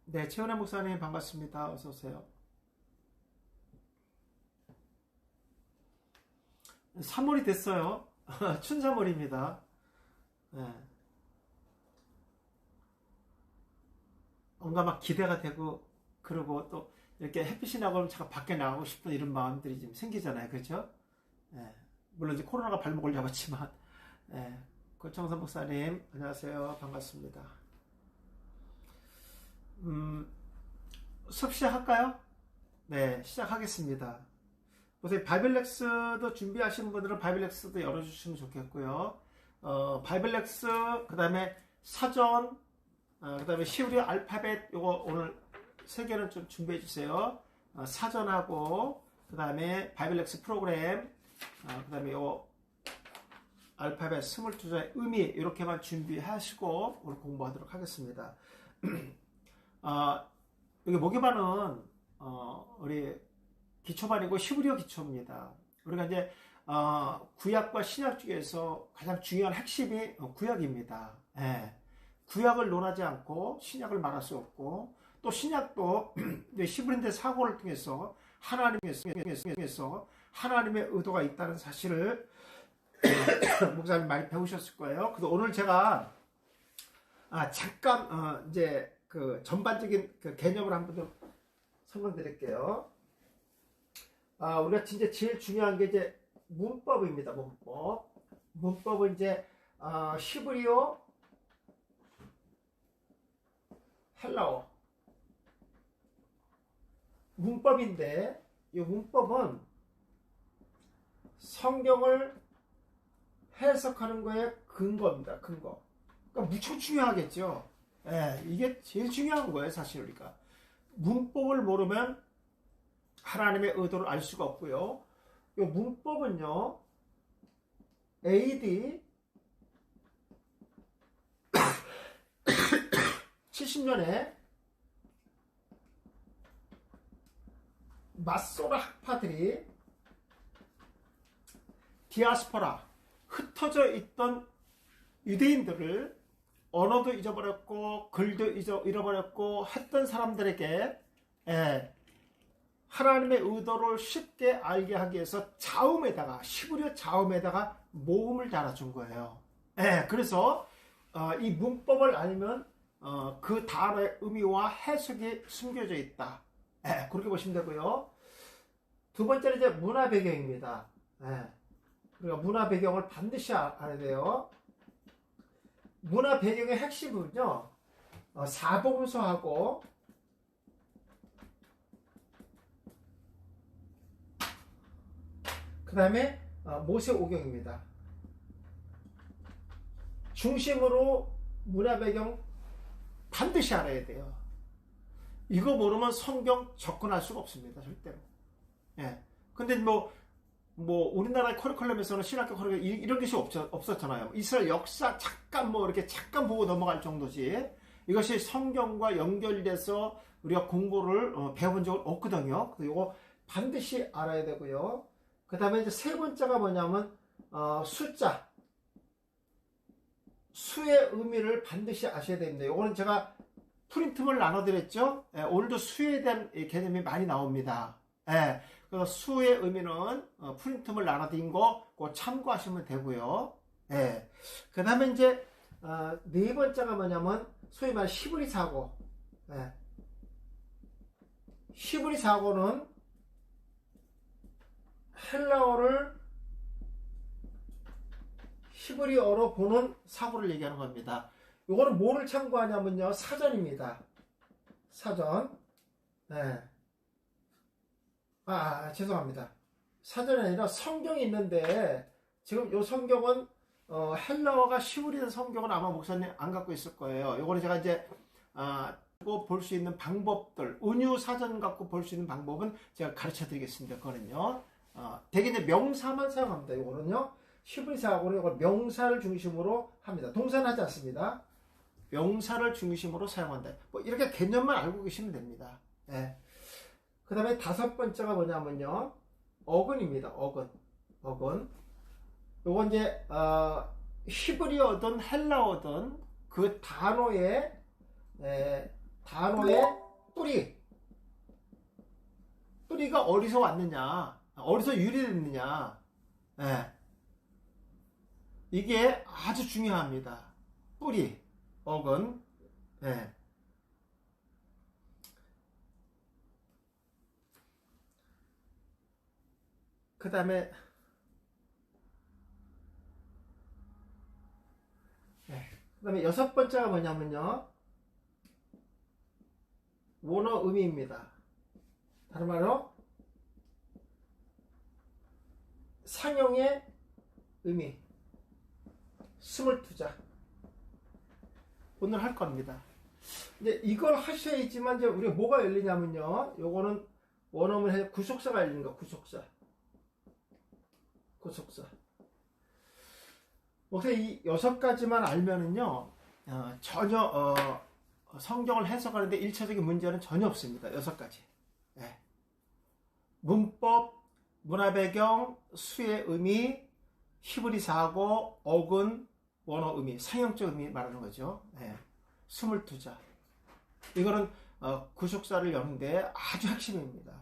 네, 최은혜 목사님 반갑습니다. 어서 오세요. 3월이 됐어요. 춘3월입니다. 네, 뭔가 막 기대가 되고 그리고 또 이렇게 햇빛이 나고 제가 밖에 나가고 싶은 이런 마음들이 좀 생기잖아요. 그렇죠? 네, 물론 이제 코로나가 발목을 잡았지만 네, 고청선 목사님 안녕하세요. 반갑습니다. 수업 시작할까요? 네, 시작하겠습니다. 우선 바이블렉스도 준비하시는 분들은 바이블렉스도 열어주시면 좋겠고요. 바이블렉스, 그 다음에 사전, 그 다음에 히브리 알파벳, 요거 오늘 세 개는 좀 준비해 주세요. 사전하고, 그 다음에 바이블렉스 프로그램, 그 다음에 요 알파벳 22자의 의미, 이렇게만 준비하시고 오늘 공부하도록 하겠습니다. 여기 모기반은, 우리 기초반이고 히브리어 기초입니다. 우리가 이제 구약과 신약 중에서 가장 중요한 핵심이 구약입니다. 예. 구약을 논하지 않고 신약을 말할 수 없고 또 신약도 히브리인데 사고를 통해서 하나님의 의도가 있다는 사실을 목사님 많이 배우셨을 거예요. 그래서 오늘 제가 잠깐 이제 그 전반적인 그 개념을 한번 좀 설명드릴게요. 우리가 진짜 제일 중요한 게 이제 문법입니다. 문법. 문법은 이제 히브리어, 헬라어 문법인데 이 문법은 성경을 해석하는 거에 근거입니다. 근거. 그러니까 무척 중요하겠죠. 예, 이게 제일 중요한 거예요. 사실 우리가 문법을 모르면 하나님의 의도를 알 수가 없고요. 이 문법은요, AD 70년에 마소라 학파들이 디아스포라, 흩어져 있던 유대인들을 언어도 잊어버렸고 글도 잃어버렸고 했던 사람들에게 하나님의 의도를 쉽게 알게 하기 위해서 자음에다가 히브리어 자음에다가 모음을 달아준 거예요. 그래서 이 문법을 알면 그 단어의 의미와 해석이 숨겨져 있다. 그렇게 보시면 되고요. 두 번째는 이제 문화 배경입니다. 우리가 문화 배경을 반드시 알아야 돼요. 문화 배경의 핵심은요, 사복음서하고 그 다음에 모세오경입니다. 중심으로 문화 배경 반드시 알아야 돼요. 이거 모르면 성경 접근할 수가 없습니다. 절대로. 근데 우리나라 커리큘럼에서는 신학교 커리큘럼 이런 것이 없었잖아요. 이스라엘 역사 잠깐 잠깐 보고 넘어갈 정도지. 이것이 성경과 연결돼서 우리가 공부를 배워본 적은 없거든요. 그래서 이거 반드시 알아야 되고요. 그 다음에 이제 세 번째가 뭐냐면, 숫자. 수의 의미를 반드시 아셔야 됩니다. 이거는 제가 프린트물 나눠드렸죠? 오늘도 수에 대한 개념이 많이 나옵니다. 그래서 수의 의미는 프린트물 나눠드린 거 그거 참고하시면 되고요. 그 다음에 이제, 네 번째가 뭐냐면, 소위 말해 히브리 사고. 히브리 사고는 헬라어를 히브리어로 보는 사고를 얘기하는 겁니다. 이거는 뭐를 참고하냐면요, 사전입니다. 사전. 죄송합니다. 사전이 아니라 성경이 있는데 지금 이 성경은 헬라어가 히브리어 성경은 아마 목사님 안 갖고 있을 거예요. 이거는 제가 이제 볼 수 있는 방법들, 은유 사전 갖고 볼 수 있는 방법은 제가 가르쳐 드리겠습니다. 그거는요. 대개 이제 명사만 사용합니다. 이거는요. 히브리사하고는 이걸 명사를 중심으로 합니다. 동사는 하지 않습니다. 명사를 중심으로 사용한다. 이렇게 개념만 알고 계시면 됩니다. 그 다음에 다섯 번째가 뭐냐면요. 어근입니다. 어근. 요건 이제, 히브리어든 헬라어든 그 단어의 단어의 뿌리가 어디서 왔느냐, 어디서 유래됐느냐, 예. 이게 아주 중요합니다. 뿌리, 어근, 예. 그 다음에 여섯 번째가 뭐냐면요, 원어 의미입니다. 다른 말로 상용의 의미, 22자 오늘 할 겁니다. 이제 이걸 하셔야지만 이제 우리가 뭐가 열리냐면요, 요거는 원어문 해 구속사가 열리는 거. 구속사. 그래서 이 6가지만 알면은요, 전혀 성경을 해석하는데 1차적인 문제는 전혀 없습니다. 6가지. 예. 문법, 문화배경, 수의 의미, 히브리 사고, 어근, 원어 의미, 상형적 의미 말하는 거죠. 예. 22자. 이거는 구속사를 여는데 아주 핵심입니다.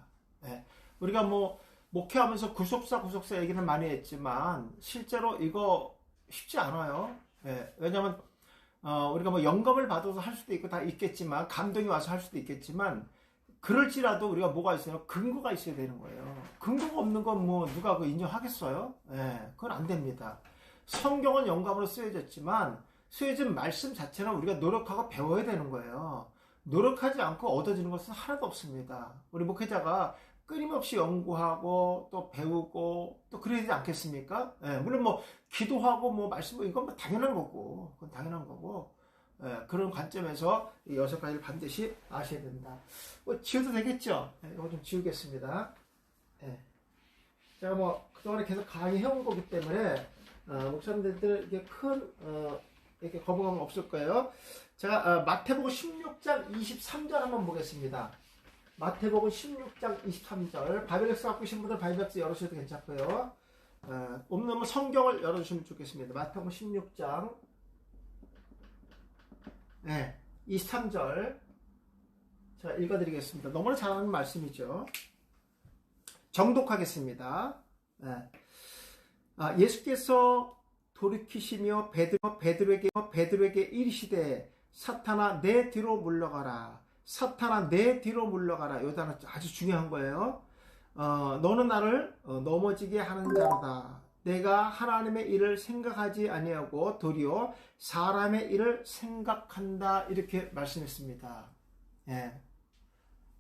예. 우리가 뭐 목회하면서 구속사 얘기는 많이 했지만 실제로 이거 쉽지 않아요. 예. 왜냐하면 우리가 뭐 영감을 받아서 할 수도 있고 다 있겠지만, 감동이 와서 할 수도 있겠지만, 그럴지라도 우리가 뭐가 있어요? 근거가 있어야 되는 거예요. 근거가 없는 건 뭐 누가 그 인정하겠어요? 예, 그건 안 됩니다. 성경은 영감으로 쓰여졌지만 쓰여진 말씀 자체는 우리가 노력하고 배워야 되는 거예요. 노력하지 않고 얻어지는 것은 하나도 없습니다. 우리 목회자가 끊임없이 연구하고 또 배우고 또 그래야 되지 않겠습니까? 예, 물론 뭐 기도하고 뭐 말씀, 이건 뭐 당연한 거고, 그건 당연한 거고, 예, 그런 관점에서 이 6가지를 반드시 아셔야 된다. 뭐 지워도 되겠죠? 예, 이거 좀 지우겠습니다. 예. 제가 뭐 그동안에 계속 강의해온 거기 때문에 목사님들 이게 큰 이렇게 거부감은 없을 거예요. 제가 마태복음 16장 23절 한번 보겠습니다. 마태복음 16장 23절. 바이블렉스 갖고 계신 분들 바이블렉스 열으셔도 괜찮고요. 없는 성경을 열어주시면 좋겠습니다. 마태복음 16장 23절. 제가 읽어드리겠습니다. 너무나 잘하는 말씀이죠. 정독하겠습니다. 예수께서 돌이키시며 베드로에게 이르시되 사탄아 내 뒤로 물러가라. 사탄아 내 뒤로 물러가라. 이 단어 아주 중요한 거예요. 너는 나를 넘어지게 하는 자로다. 내가 하나님의 일을 생각하지 아니하고 도리어 사람의 일을 생각한다. 이렇게 말씀했습니다. 예.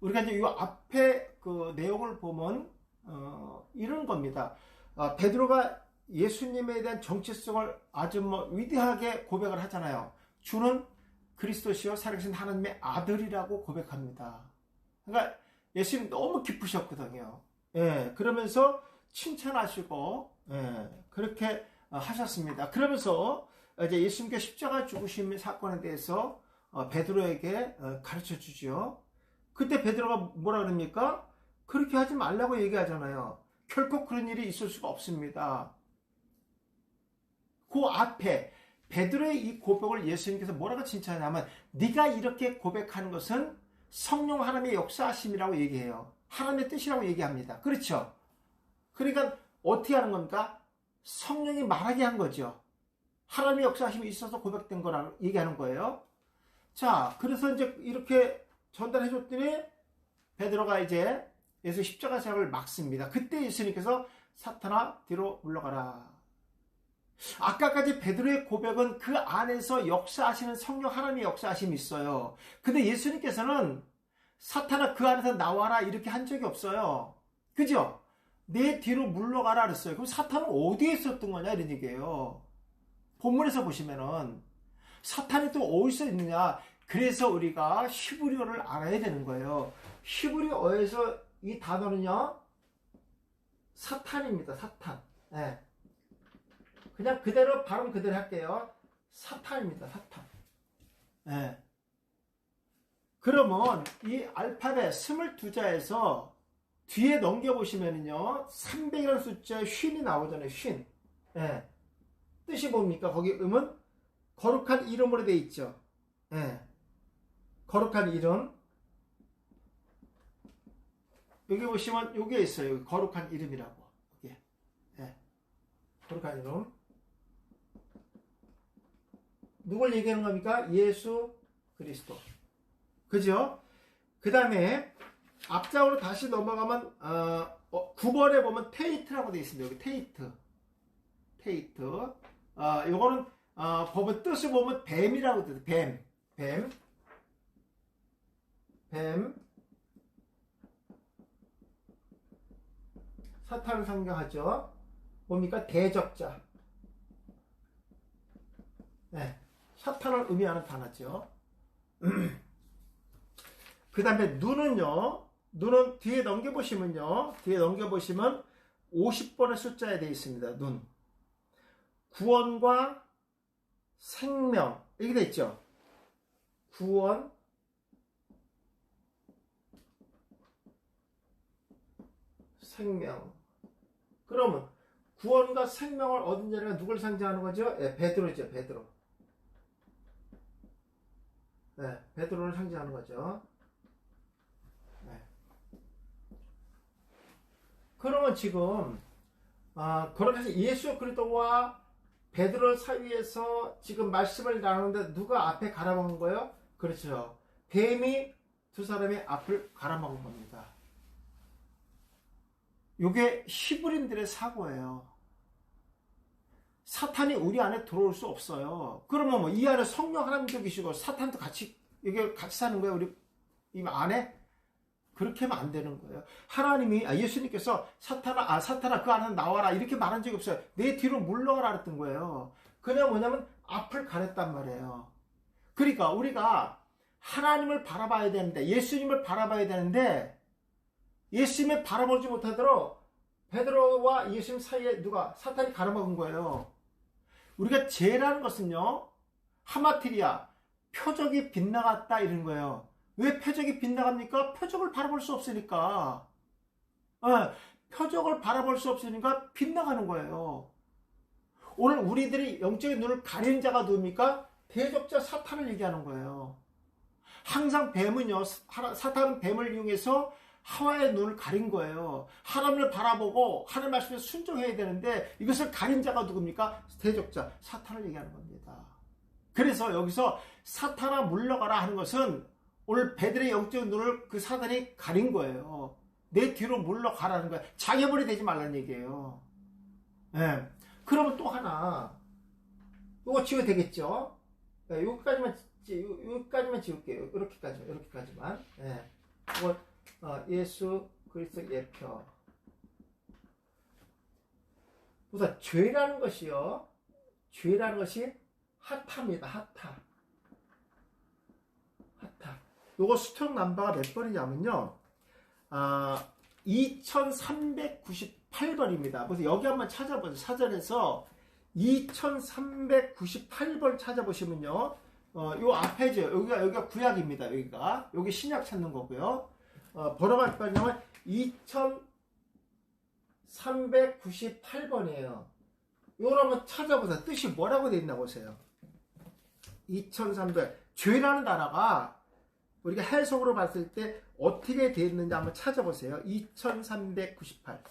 우리가 이제 이 앞에 그 내용을 보면 이런 겁니다. 베드로가 예수님에 대한 정체성을 아주 위대하게 고백을 하잖아요. 주는 그리스도시요 살아계신 하나님의 아들이라고 고백합니다. 그러니까 예수님 너무 기쁘셨거든요. 예, 그러면서 칭찬하시고, 예, 그렇게 하셨습니다. 그러면서 이제 예수님께 십자가 죽으심 사건에 대해서 베드로에게 가르쳐 주죠. 그때 베드로가 뭐라 그럽니까? 그렇게 하지 말라고 얘기하잖아요. 결코 그런 일이 있을 수가 없습니다. 그 앞에 베드로의 이 고백을 예수님께서 뭐라고 칭찬하냐면, 네가 이렇게 고백하는 것은 성령 하나님의 역사하심이라고 얘기해요. 하나님의 뜻이라고 얘기합니다. 그렇죠? 그러니까 어떻게 하는 겁니까? 성령이 말하게 한 거죠. 하나님의 역사하심이 있어서 고백된 거라고 얘기하는 거예요. 자, 그래서 이제 이렇게 전달해 줬더니 베드로가 이제 예수 십자가 사역을 막습니다. 그때 예수님께서 사탄아 뒤로 물러가라. 아까까지 베드로의 고백은 그 안에서 역사하시는 성령 하나님의 역사하심이 있어요. 근데 예수님께서는 사탄아 그 안에서 나와라 이렇게 한 적이 없어요. 그죠? 내 뒤로 물러가라 그랬어요. 그럼 사탄은 어디에 있었던 거냐 이런 얘기예요. 본문에서 보시면은 사탄이 또 어디서 있느냐. 그래서 우리가 히브리어를 알아야 되는 거예요. 히브리어에서 이 단어는요, 사탄입니다. 사탄. 네. 그냥 그대로 발음 그대로 할게요. 사탄입니다. 사탄. 네. 그러면 이 알파벳 22자에서 뒤에 넘겨보시면요 300이라는 숫자에 쉰이 나오잖아요. 쉰. 네. 뜻이 뭡니까? 거기 음은 거룩한 이름으로 되어 있죠. 네. 거룩한 이름. 여기 보시면 여기에 있어요. 여기 거룩한 이름이라고. 여기. 네. 거룩한 이름. 누굴 얘기하는 겁니까? 예수 그리스도. 그죠? 그 다음에 앞장으로 다시 넘어가면 9번에 보면 테이트라고 되어 있습니다. 여기 테이트. 요거는 법의 뜻을 보면 뱀이라고 되어 있어요. 뱀. 사탄을 상징하죠. 뭡니까? 대적자. 네, 사탄을 의미하는 단어죠. 그 다음에 눈은요. 눈은 뒤에 넘겨보시면 50번의 숫자에 되어 있습니다. 눈. 구원과 생명. 이렇게 되어 있죠. 구원, 생명. 그러면 구원과 생명을 얻은 자리가 누굴 상징하는 거죠? 예, 베드로죠. 베드로. 네, 베드로를 상징하는 거죠. 네. 그러면 지금 그렇게 해서 예수 그리스도와 베드로 사이에서 지금 말씀을 나누는데 누가 앞에 갈아먹은 거예요? 그렇죠. 뱀이 두 사람의 앞을 갈아먹은 겁니다. 이게 히브리인들의 사고예요. 사탄이 우리 안에 들어올 수 없어요. 그러면 뭐 이 안에 성령 하나님도 계시고 사탄도 같이 여기 같이 사는 거예요. 우리 이 안에 그렇게 하면 안 되는 거예요. 하나님이 예수님께서 사탄아 그 안에 나와라 이렇게 말한 적이 없어요. 내 뒤로 물러가라 그랬던 거예요. 그냥 뭐냐면 앞을 가렸단 말이에요. 그러니까 우리가 하나님을 바라봐야 되는데 예수님을 바라봐야 되는데 예수님을 바라보지 못하도록 베드로와 예수님 사이에 누가 사탄이 가로막은 거예요. 우리가 죄라는 것은요, 하마티리아, 표적이 빗나갔다 이런 거예요. 왜 표적이 빗나갑니까? 표적을 바라볼 수 없으니까. 표적을 바라볼 수 없으니까 빗나가는 거예요. 오늘 우리들이 영적인 눈을 가린 자가 누굽니까? 대적자 사탄을 얘기하는 거예요. 항상 뱀은요, 사탄은 뱀을 이용해서 하와의 눈을 가린 거예요. 하나님을 바라보고 하나님 말씀에 순종해야 되는데 이것을 가린 자가 누굽니까? 대적자, 사탄을 얘기하는 겁니다. 그래서 여기서 사탄아 물러가라 하는 것은 오늘 베드로의 영적 눈을 그 사탄이 가린 거예요. 내 뒤로 물러가라는 거예요. 장애물이 되지 말라는 얘기예요. 네. 그러면 또 하나 이거 지워도 되겠죠? 네, 여기까지만 지울게요. 이렇게까지만. 네. 이거 예수 그리스도 예표. 우선 죄라는 것이요. 죄라는 것이 하타입니다. 하타. 요거 수평 남바가 몇 번이냐면요. 2398번입니다. 그래서 여기 한번 찾아보세요. 사전에서 2398번 찾아보시면요. 요 앞에죠. 여기가 구약입니다. 여기 신약 찾는 거고요. 번호가 몇 번이냐면 2398번이에요. 이걸 한번 찾아보세요. 뜻이 뭐라고 되어 있나 보세요. 2300. 죄라는 단어가 우리가 해석으로 봤을 때 어떻게 되어 있는지 한번 찾아보세요. 2398.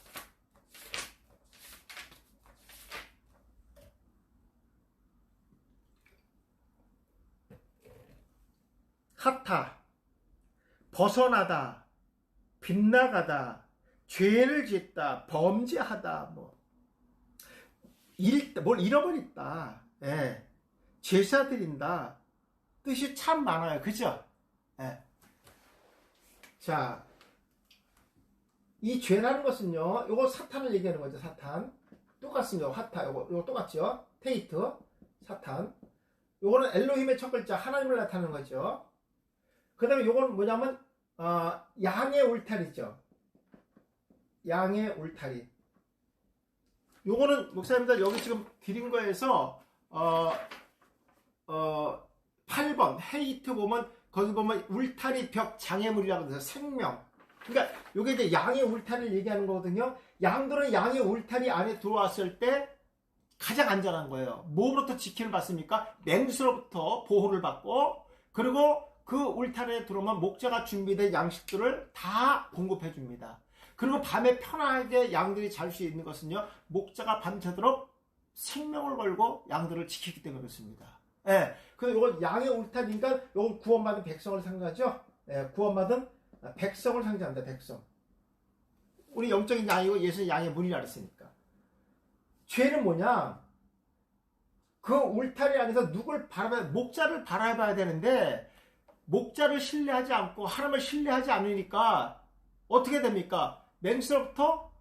하타, 벗어나다, 빗나가다, 죄를 짓다, 범죄하다, 뭘 잃어버렸다, 예. 제사 드린다, 뜻이 참 많아요. 그죠? 예. 자, 이 죄라는 것은요, 요거 사탄을 얘기하는 거죠, 사탄. 똑같습니다. 하타, 요거 똑같죠? 테이트, 사탄. 요거는 엘로힘의 첫 글자, 하나님을 나타내는 거죠. 그 다음에 요거는 뭐냐면, 양의 울타리죠. 양의 울타리. 요거는 목사님들 여기 지금 드린 거에서 8번 헤이트 보면 거기 보면 울타리 벽 장애물이라고 해서 생명. 그러니까 요게 이제 양의 울타리를 얘기하는 거거든요. 양들은 양의 울타리 안에 들어왔을 때 가장 안전한 거예요. 뭐부터 지킴을 받습니까? 맹수로부터 보호를 받고, 그리고 그 울타리에 들어오면 목자가 준비된 양식들을 다 공급해 줍니다. 그리고 밤에 편하게 양들이 잘 수 있는 것은요, 목자가 밤새도록 생명을 걸고 양들을 지키기 때문에 그렇습니다. 예. 그래서 이건 양의 울타리니까 이건 구원받은 백성을 상징하죠. 예, 구원받은 백성을 상징합니다. 백성. 우리 영적인 양이고 예수는 양의 문이라 그랬으니까. 죄는 뭐냐? 그 울타리 안에서 누굴 바라봐야, 목자를 바라봐야 되는데, 목자를 신뢰하지 않고 하나님을 신뢰하지 않으니까 어떻게 됩니까? 맹수로부터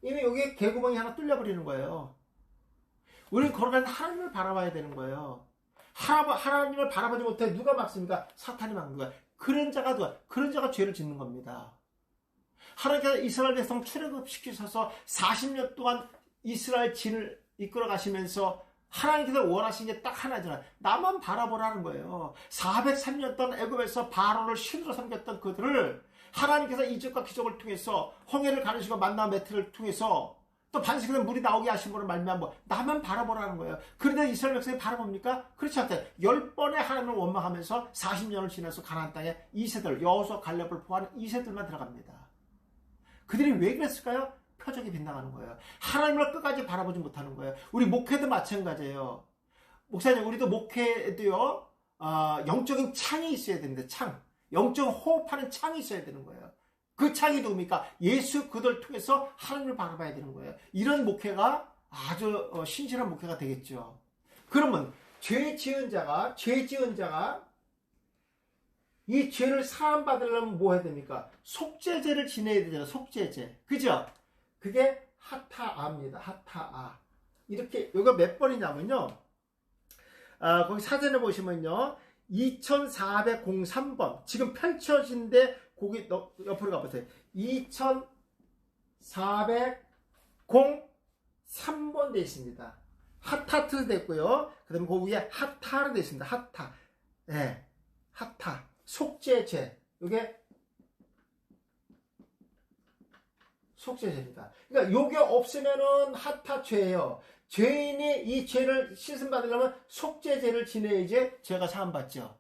이미 여기 개구멍이 하나 뚫려버리는 거예요. 우리는 걸어가는 하나님을 바라봐야 되는 거예요. 하나님을 바라보지 못해 누가 막습니까? 사탄이 막는 거야. 그런 자가 누가? 그런 자가 죄를 짓는 겁니다. 하나님께서 이스라엘 백성 출애굽시키셔서 40년 동안 이스라엘 진을 이끌어 가시면서 하나님께서 원하신 게 딱 하나잖아요. 나만 바라보라는 거예요. 403년 동안 애굽에서 바로를 신으로 섬겼던 그들을 하나님께서 이적과 기적을 통해서 홍해를 가르시고 만나 매트를 통해서 또 반석에서 물이 나오게 하신 분을 말미암아 나만 바라보라는 거예요. 그런데 이스라엘 백성이 바라봅니까? 그렇지 않대. 10번의 하나님을 원망하면서 40년을 지나서 가나안 땅에 2세들, 여호수아 갈렙을 포함한 2세들만 들어갑니다. 그들이 왜 그랬을까요? 표적이 빗나가는 거예요. 하나님을 끝까지 바라보지 못하는 거예요. 우리 목회도 마찬가지예요. 목사님, 우리도 목회도요, 영적인 창이 있어야 되는데, 창. 영적 호흡하는 창이 있어야 되는 거예요. 그 창이 누굽니까? 예수 그들 통해서 하나님을 바라봐야 되는 거예요. 이런 목회가 아주 신실한 목회가 되겠죠. 그러면 죄 지은 자가 이 죄를 사함받으려면 뭐 해야 됩니까? 속죄제를 지내야 되잖아요. 속죄제. 그죠? 그게 하타아입니다. 하타아. 이렇게, 이거 몇 번이냐면요. 거기 사전에 보시면요. 2403번. 지금 펼쳐진데, 거기 옆으로 가보세요. 2403번 되어 있습니다. 하타트 됐고요. 그 다음에 그 위에 하타로 되어 있습니다. 하타. 네. 하타. 속죄제. 이게 속죄제입니다. 그러니까 요게 없으면은 하타죄예요. 죄인이 이 죄를 씻음 받으려면 속죄제를 지내야지 죄가 사함받죠.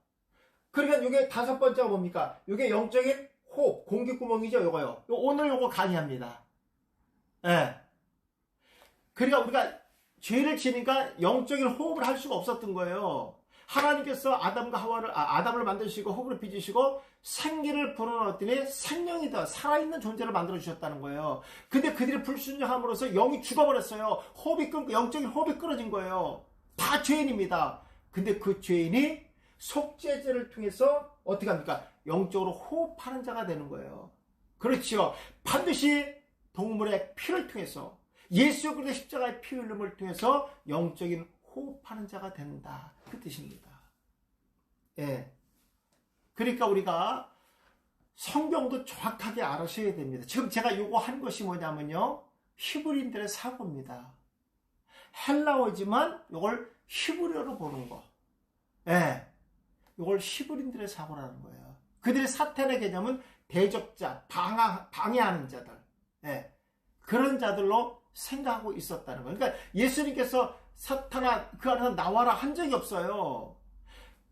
그러니까 요게 5번째가 뭡니까? 요게 영적인 호흡, 공기구멍이죠, 요거요. 오늘 요거 강의합니다. 예. 네. 그러니까 우리가 죄를 지니까 영적인 호흡을 할 수가 없었던 거예요. 하나님께서 아담을 만드시고 호흡을 빚으시고 생기를 불어넣었더니 생명이다, 살아있는 존재를 만들어 주셨다는 거예요. 근데 그들이 불순종함으로써 영이 죽어버렸어요. 영적인 호흡이 끊어진 거예요. 다 죄인입니다. 근데 그 죄인이 속죄제를 통해서 어떻게 합니까? 영적으로 호흡하는 자가 되는 거예요. 그렇죠. 반드시 동물의 피를 통해서 예수 그리스도의 십자가의 피 흘림을 통해서 영적인 호흡하는 자가 된다. 그 뜻입니다. 예. 그러니까 우리가 성경도 정확하게 알아셔야 됩니다. 지금 제가 요거 한 것이 뭐냐면요. 히브리인들의 사고입니다. 헬라어지만 요걸 히브리어로 보는 거. 예. 요걸 히브리인들의 사고라는 거예요. 그들의 사탄의 개념은 대적자, 방해하는 자들. 예. 그런 자들로 생각하고 있었다는 거예요. 그러니까 예수님께서 사탄아 그 안에서 나와라 한 적이 없어요.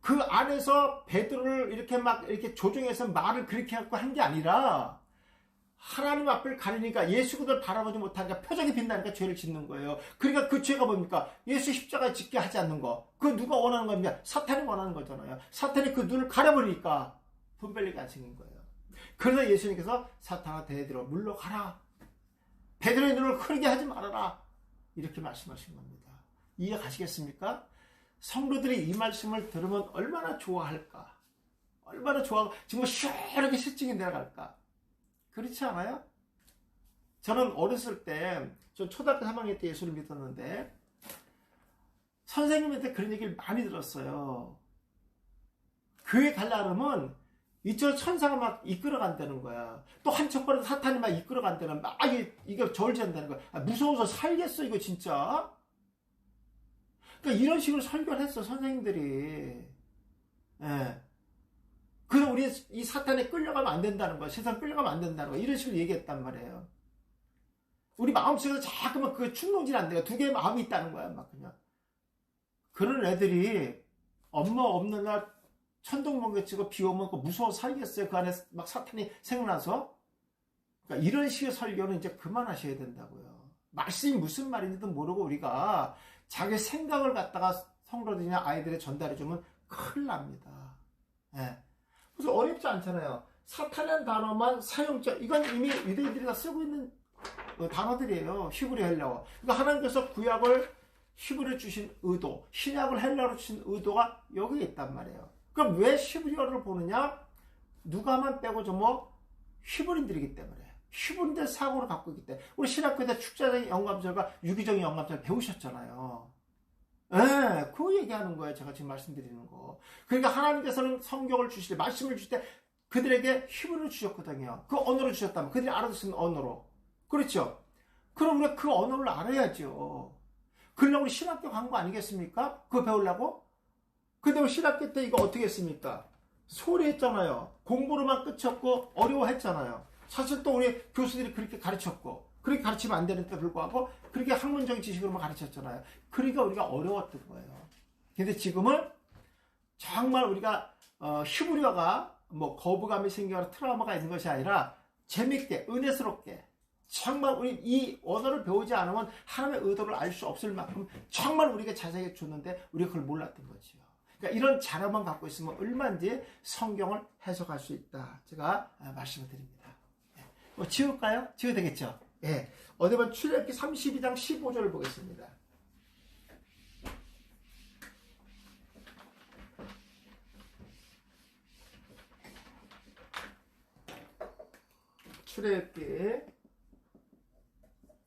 그 안에서 베드로를 이렇게 조종해서 말을 그렇게 하고 한 게 아니라 하나님 앞을 가리니까 예수 그들 바라보지 못하니까 표적이 빛나니까 죄를 짓는 거예요. 그러니까 그 죄가 뭡니까? 예수 십자가에 짓게 하지 않는 거. 그거 누가 원하는 겁니까? 사탄이 원하는 거잖아요. 사탄이 그 눈을 가려버리니까 분별력이 안 생긴 거예요. 그래서 예수님께서 사탄아 베드로 물러가라. 베드로의 눈을 흐리게 하지 말아라. 이렇게 말씀하신 겁니다. 이해 가시겠습니까? 성도들이 이 말씀을 들으면 얼마나 좋아할까? 얼마나 좋아하고 정말 시원하게 실증이 내려갈까? 그렇지 않아요? 저는 어렸을 때, 저 초등학교 3학년 때 예수를 믿었는데 선생님한테 그런 얘기를 많이 들었어요. 교회 가려면 이쪽 천사가 막 이끌어간다는 거야. 또 한쪽으로 사탄이 막 이끌어간다는, 막 이게 절제한다는 거야. 무서워서 살겠어 이거 진짜. 그러니까 이런 식으로 설교를 했어 선생님들이. 예. 그래서 우리 이 사탄에 끌려가면 안 된다는 거야. 세상 끌려가면 안 된다는 거야. 이런 식으로 얘기했단 말이에요. 우리 마음속에서 자꾸만 그 충동질 안 돼요. 두 개의 마음이 있다는 거야. 막 그냥. 그런 애들이 엄마 없는 날 천둥번개 치고 비 오면 무서워 살겠어요. 그 안에 막 사탄이 생겨나서. 그러니까 이런 식의 설교는 이제 그만하셔야 된다고요. 말씀이 무슨 말인지도 모르고 우리가 자기 생각을 갖다가 성도들이나 아이들에 전달해주면 큰일 납니다. 예. 그래서 어렵지 않잖아요. 사탄이라는 단어만 사용자, 이건 이미 유대인들이 다 쓰고 있는 단어들이에요. 히브리 헬라어. 그러니까 하나님께서 구약을 히브리에 주신 의도, 신약을 헬라어로 주신 의도가 여기에 있단 말이에요. 그럼 왜 히브리어를 보느냐? 누가만 빼고 좀 히브리인들이기 때문에. 히브리인들 사고를 갖고 있기 때문에. 우리 신학교 때 축자적인 영감설과 유기적인 영감설 배우셨잖아요. 예, 그 얘기하는 거예요. 제가 지금 말씀드리는 거. 그러니까 하나님께서는 성경을 주실 때, 말씀을 주실 때 그들에게 히브리를 주셨거든요. 그 언어로 주셨다면 그들이 알아듣을 수 있는 언어로. 그렇죠? 그럼 우리가 그 언어를 알아야죠. 그러려고 우리 신학교 간 거 아니겠습니까? 그거 배우려고? 근데 우리 신학교 때 이거 어떻게 했습니까? 소리 했잖아요. 공부로만 끝이었고 어려워했잖아요. 사실 또 우리 교수들이 그렇게 가르쳤고, 그렇게 가르치면 안 되는데 불구하고 그렇게 학문적인 지식으로만 가르쳤잖아요. 그러니까 우리가 어려웠던 거예요. 근데 지금은 정말 우리가 히브리어가 뭐 거부감이 생겨서 트라우마가 있는 것이 아니라 재밌게, 은혜스럽게, 정말 우리 이 언어를 배우지 않으면 하나님의 의도를 알 수 없을 만큼 정말 우리에게 자세하게 줬는데 우리가 그걸 몰랐던 거지요. 그러니까 이런 자료만 갖고 있으면 얼마든지 성경을 해석할 수 있다. 제가 말씀을 드립니다. 뭐 지울까요? 지워도 되겠죠? 예. 어디 보면 출애굽기 32장 15절을 보겠습니다. 출애굽기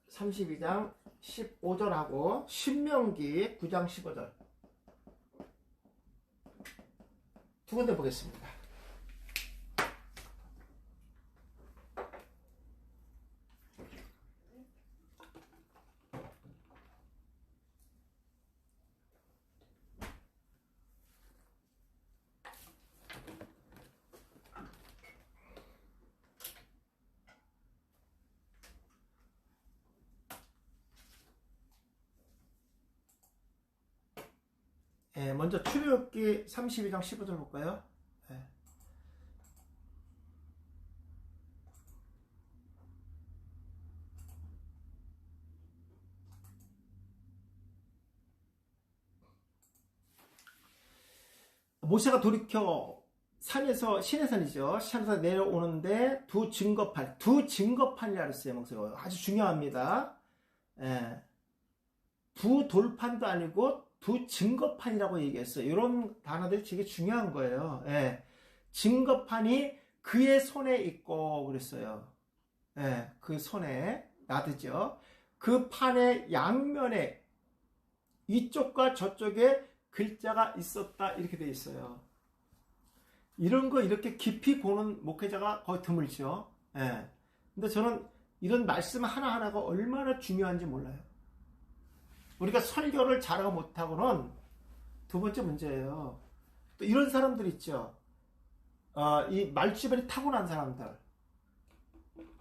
32장 15절하고 신명기 9장 15절 두 군데 보겠습니다. 예, 먼저 출애굽기 32장 15절 볼까요? 예. 모세가 돌이켜 산에서, 시내산이죠. 산에서 내려오는데 두 증거판이라 그랬어요. 목사가. 아주 중요합니다. 예. 두 돌판도 아니고 두 증거판이라고 얘기했어요. 이런 단어들이 되게 중요한 거예요. 예. 증거판이 그의 손에 있고 그랬어요. 예. 그 손에 나드죠. 그 판의 양면에 이쪽과 저쪽에 글자가 있었다 이렇게 되어 있어요. 이런 거 이렇게 깊이 보는 목회자가 거의 드물죠. 예. 근데 저는 이런 말씀 하나하나가 얼마나 중요한지 몰라요. 우리가 설교를 잘하고 못하고는 두 번째 문제예요. 또 이런 사람들 있죠. 이 말주변이 타고난 사람들.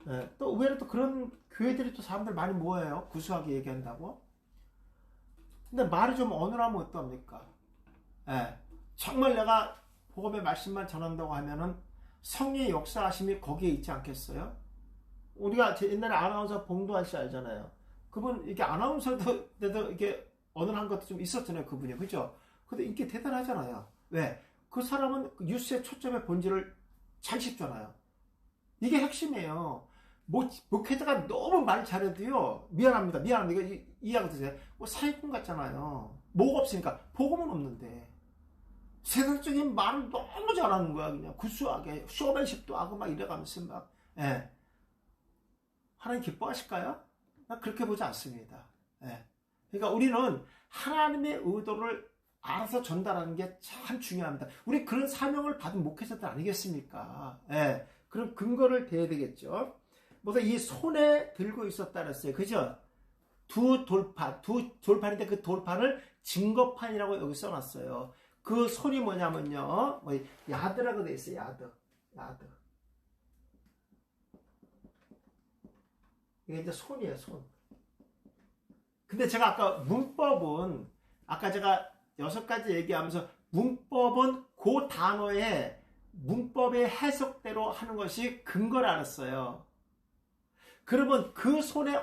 예, 또 의외로 또 그런 교회들이 또 사람들 많이 모여요. 구수하게 얘기한다고. 근데 말이 좀 어눌하면 어떡합니까? 예, 정말 내가 복음의 말씀만 전한다고 하면은 성령의 역사하심이 거기에 있지 않겠어요? 우리가 옛날에 아나운서 봉도환 씨 알잖아요. 그분 이게 아나운서도 이게 어눌한 것도 좀 있었잖아요. 그분이. 그죠? 근데 인기 대단하잖아요. 왜? 그 사람은 뉴스의 초점의 본질을 잘 짚잖아요. 이게 핵심이에요. 목회자가 너무 말 잘해도요. 미안합니다. 이거 이해하고 드세요. 뭐 사기꾼 같잖아요. 뭐가 없으니까. 복음은 없는데. 세상적인 말을 너무 잘하는 거야. 그냥 구수하게. 쇼맨십도 하고 막 이래가면서 막. 예. 하나님 기뻐하실까요? 난 그렇게 보지 않습니다. 예. 그러니까 우리는 하나님의 의도를 알아서 전달하는 게 참 중요합니다. 우리 그런 사명을 받은 목회자들 아니겠습니까? 예. 그런 근거를 대야 되겠죠. 뭐가 이 손에 들고 있었다 그랬어요. 그죠? 두 돌판인데 그 돌판을 증거판이라고 여기 써놨어요. 그 손이 뭐냐면요. 야드라고 돼 있어요. 야드. 이게 이제 손이에요, 손. 근데 제가 아까 문법은, 아까 제가 6가지 얘기하면서 문법은 그 단어의 문법의 해석대로 하는 것이 근거를 알았어요. 그러면 그 손에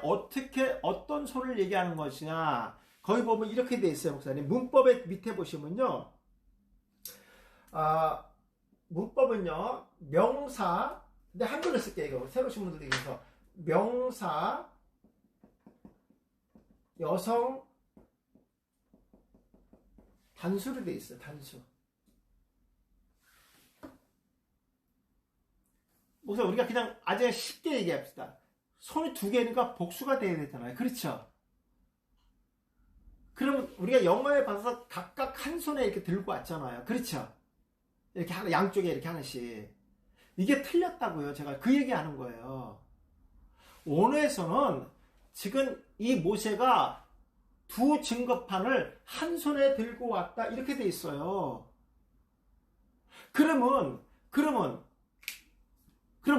어떤 손을 얘기하는 것이냐. 거기 보면 이렇게 돼 있어요, 목사님. 문법의 밑에 보시면요. 문법은요, 명사, 근데 한글로 쓸게요, 이거. 새로 오신 분들에 대해서. 명사, 여성, 단수로 돼 있어요, 단수. 목사님, 우리가 그냥 아주 쉽게 얘기합시다. 손이 두 개니까 복수가 돼야 되잖아요. 그렇죠? 그러면 우리가 영어에 봐서 각각 한 손에 이렇게 들고 왔잖아요. 그렇죠? 이렇게 양쪽에 이렇게 하나씩. 이게 틀렸다고요. 제가 그 얘기하는 거예요. 원어에서는 지금 이 모세가 두 증거판을 한 손에 들고 왔다 이렇게 돼 있어요. 그럼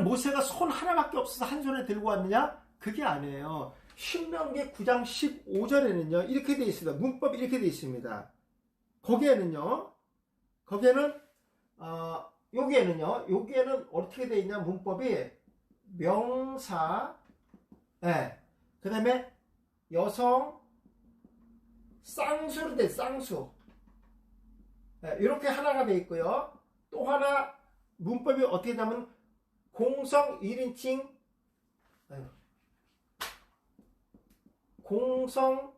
모세가 손 하나밖에 없어서 한 손에 들고 왔느냐? 그게 아니에요. 신명기 9장 15절에는요 이렇게 돼 있습니다. 문법이 이렇게 돼 있습니다. 여기에는 어떻게 돼 있냐? 문법이 명사, 그 다음에 여성, 쌍수로 돼, 쌍수. 이렇게 하나가 돼 있고요. 또 하나 문법이 어떻게 되냐면 공성 1인칭, 공성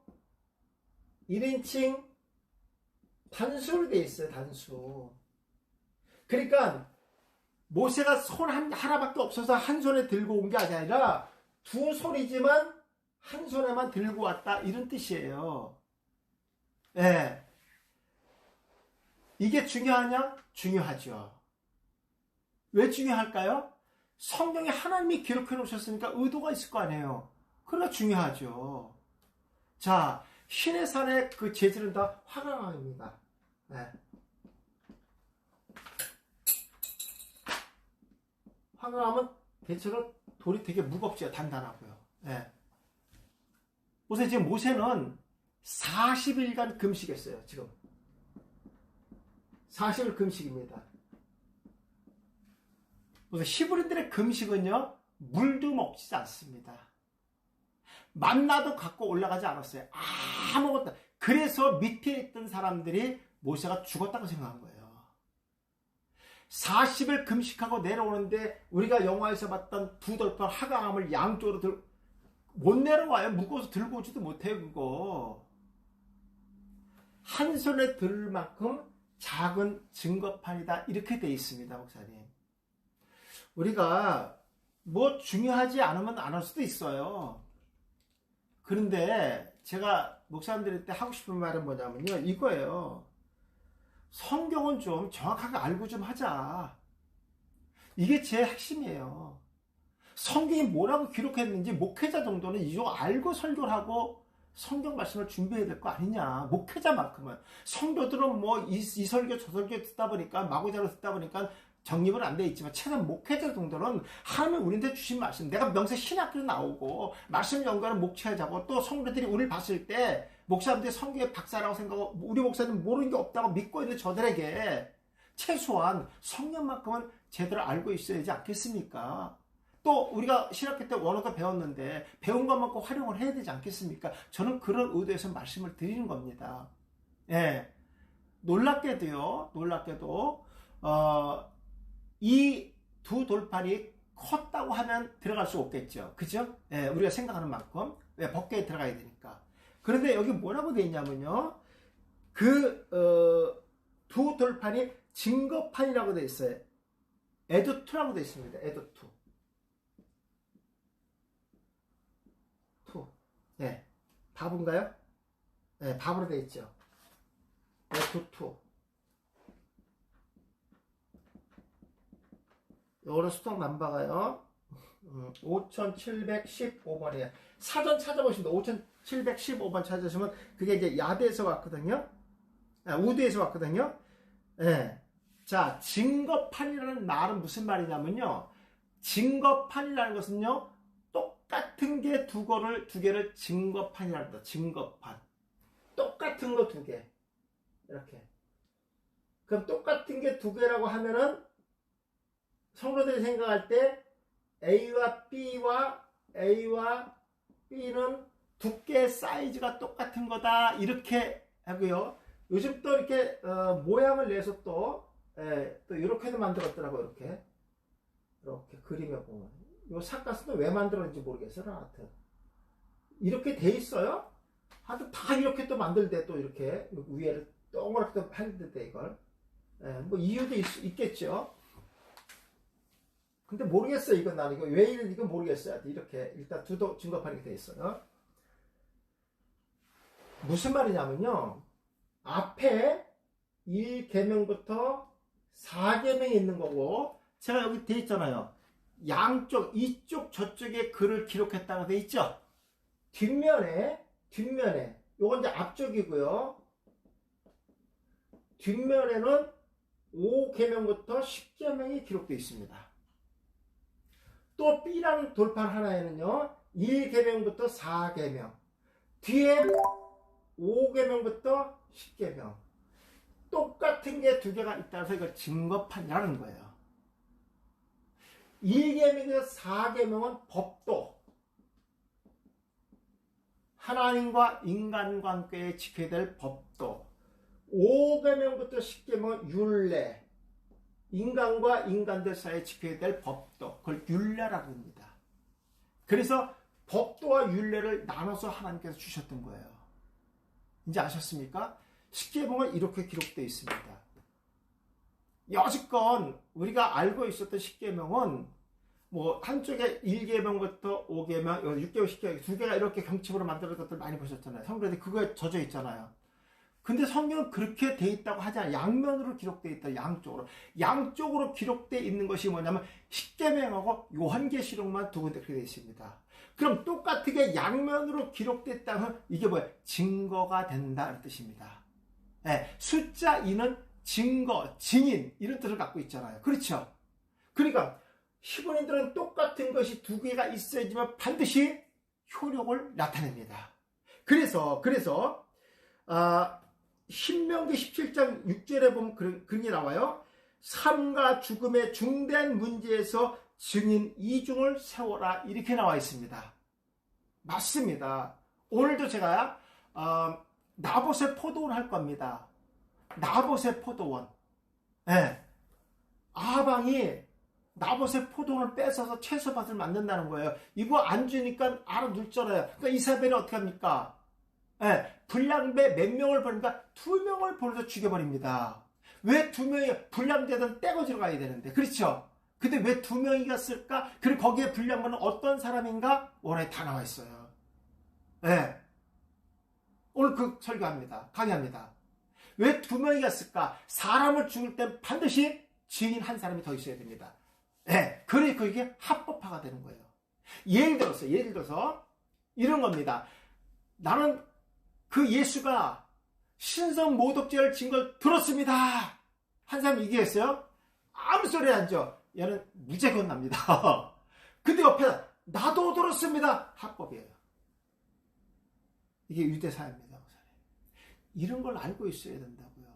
1인칭 단수로 돼 있어요, 단수. 그러니까 모세가 손 하나밖에 없어서 한 손에 들고 온 게 아니라 두 손이지만 한 손에만 들고 왔다 이런 뜻이에요. 이게 중요하냐? 중요하죠. 왜 중요할까요? 성경에 하나님이 기록해 놓으셨으니까 의도가 있을 거 아니에요. 그러니까 중요하죠. 자, 신의 산의 그 재질은 다 화강암입니다. 화강암은 대체로 돌이 되게 무겁죠. 단단하고요. 보세요. 지금 모세는 40일간 금식했어요. 지금 40일 금식입니다. 보세요. 히브리들의 금식은요 물도 먹지 않습니다. 만나도 갖고 올라가지 않았어요. 아무것도. 그래서 밑에 있던 사람들이 모세가 죽었다고 생각한 거예요. 40일 금식하고 내려오는데 우리가 영화에서 봤던 두 돌판 화강암을 양쪽으로 못 내려와요. 무거워서 들고 오지도 못해요. 그거 한 손에 들 만큼 작은 증거판이다 이렇게 돼 있습니다. 목사님, 우리가 뭐 중요하지 않으면 안 할 수도 있어요. 그런데 제가 목사님들한테 하고 싶은 말은 뭐냐면요, 이거예요. 성경은 좀 정확하게 알고 좀 하자. 이게 제 핵심이에요. 성경이 뭐라고 기록했는지 목회자 정도는 이거 알고 설교를 하고 성경 말씀을 준비해야 될 거 아니냐. 목회자만큼은. 성도들은 뭐 이 설교 저 설교 듣다 보니까 마구자로 듣다 보니까 정립은 안 돼 있지만 최소한 목회자 정도는 하나님이 우리한테 주신 말씀, 내가 명세 신학교로 나오고 말씀 연구하는 목회자고 또 성도들이 우리를 봤을 때 목사님들이 성경의 박사라고 생각하고 우리 목사님 모르는 게 없다고 믿고 있는 저들에게 최소한 성경만큼은 제대로 알고 있어야 되지 않겠습니까? 또 우리가 신학교 때 원어도 배웠는데 배운 것만큼 활용을 해야 되지 않겠습니까? 저는 그런 의도에서 말씀을 드리는 겁니다. 놀랍게도 이 두 돌판이 컸다고 하면 들어갈 수 없겠죠. 그죠? 우리가 생각하는 만큼. 왜? 법궤에 들어가야 되니까. 그런데 여기 뭐라고 되어 있냐면요. 두 돌판이 증거판이라고 되어 있어요. 에드2라고 되어 있습니다. 에드2. 바보인가요? 바보로 되어 있죠. 에드2. 요거는 수동 남바가요. 5715번이에요. 사전 찾아보시면 5715번 찾으시면 그게 이제 야대에서 왔거든요. 우드에서 왔거든요. 자, 증거판이라는 말은 무슨 말이냐면요. 증거판이라는 것은요. 똑같은 게 두 개를 증거판이라고 합니다. 증거판. 똑같은 거 두 개. 이렇게. 그럼 똑같은 게 두 개라고 하면은 성도들이 생각할 때 A와 B는 두께 사이즈가 똑같은 거다 이렇게 하고요. 요즘 또 이렇게 모양을 내서 또 이렇게도 만들었더라고요. 이렇게 그림에 보면 이 삿갓은 왜 만들었는지 모르겠어요. 하여튼 이렇게 돼 있어요. 하여튼 다 이렇게 또 만들대. 또 이렇게 위에를 동그랗게 또 했는데 이걸 뭐 이유도 있겠죠. 근데 모르겠어요. 이건 나는 왜 이거 모르겠어요. 이렇게 일단 두도 증거판이 돼 있어요. 무슨 말이냐면요. 앞에 1계명부터 4계명이 있는 거고, 제가 여기 돼 있잖아요. 양쪽, 이쪽, 저쪽에 글을 기록했다고 돼 있죠? 뒷면에, 요건 이제 앞쪽이고요. 뒷면에는 5계명부터 10계명이 기록되어 있습니다. 또 B라는 돌판 하나에는요, 1계명부터 4계명, 뒤에 5계명부터 10계명, 똑같은 게 두 개가 있다서 이걸 증거판이라는 거예요. 1계명에서 4계명은 법도, 하나님과 인간 관계에 지켜야 될 법도, 5계명부터 10계명은 율례, 인간과 인간들 사이에 지켜야 될 법도, 그걸 율례라고 합니다. 그래서 법도와 율례를 나눠서 하나님께서 주셨던 거예요. 이제 아셨습니까? 10계명은 이렇게 기록되어 있습니다. 여지껏 우리가 알고 있었던 10계명은 뭐 한쪽에 1계명부터 5계명, 6계명, 10계명 두 개가 이렇게 경칩으로 만들어진 것들 많이 보셨잖아요. 성경에 그거에 젖어 있잖아요. 근데 성경은 그렇게 돼 있다고 하지 않아요. 양면으로 기록되어 있다. 양쪽으로 기록되어 있는 것이 뭐냐면 10계명하고 요한계시록만 두 군데 그렇게 되어 있습니다. 그럼 똑같게 양면으로 기록됐다면 이게 뭐예요? 증거가 된다 이 뜻입니다. 네, 숫자 2는 증거, 증인 이런 뜻을 갖고 있잖아요. 그렇죠? 그러니까 히브리인들은 똑같은 것이 두 개가 있어야지만 반드시 효력을 나타냅니다. 그래서 신명기 17장 6절에 보면 그런 게 나와요. 삶과 죽음의 중대한 문제에서 증인 이중을 세워라 이렇게 나와 있습니다. 맞습니다. 오늘도 제가 나봇의 포도원 할 겁니다. 나봇의 포도원. 네. 아방이 나봇의 포도원을 뺏어서 채소밭을 만든다는 거예요. 이거 안 주니까 알아둘잖아요. 그러니까 이사벨이 어떻게 합니까? 네. 불량배 몇 명을 보니까 2명을 보내서 죽여버립니다. 왜 2명이 불량배든 떼거지로 가야 되는데. 그렇죠? 근데 왜 2명이 갔을까? 그리고 거기에 불량배는 어떤 사람인가? 원에 다 나와 있어요. 네. 오늘 그 설교합니다. 강의합니다. 왜 2명이 갔을까? 사람을 죽일 땐 반드시 증인 한 사람이 더 있어야 됩니다. 네. 그러니까 그게 합법화가 되는 거예요. 예를 들어서 이런 겁니다. 나는 그 예수가 신성 모독죄를 진 걸 들었습니다. 한 사람이 얘기했어요. 아무 소리 안 줘. 얘는 무죄 건납니다. 근데 옆에 나도 들었습니다. 합법이에요. 이게 유대사입니다. 이런 걸 알고 있어야 된다고요.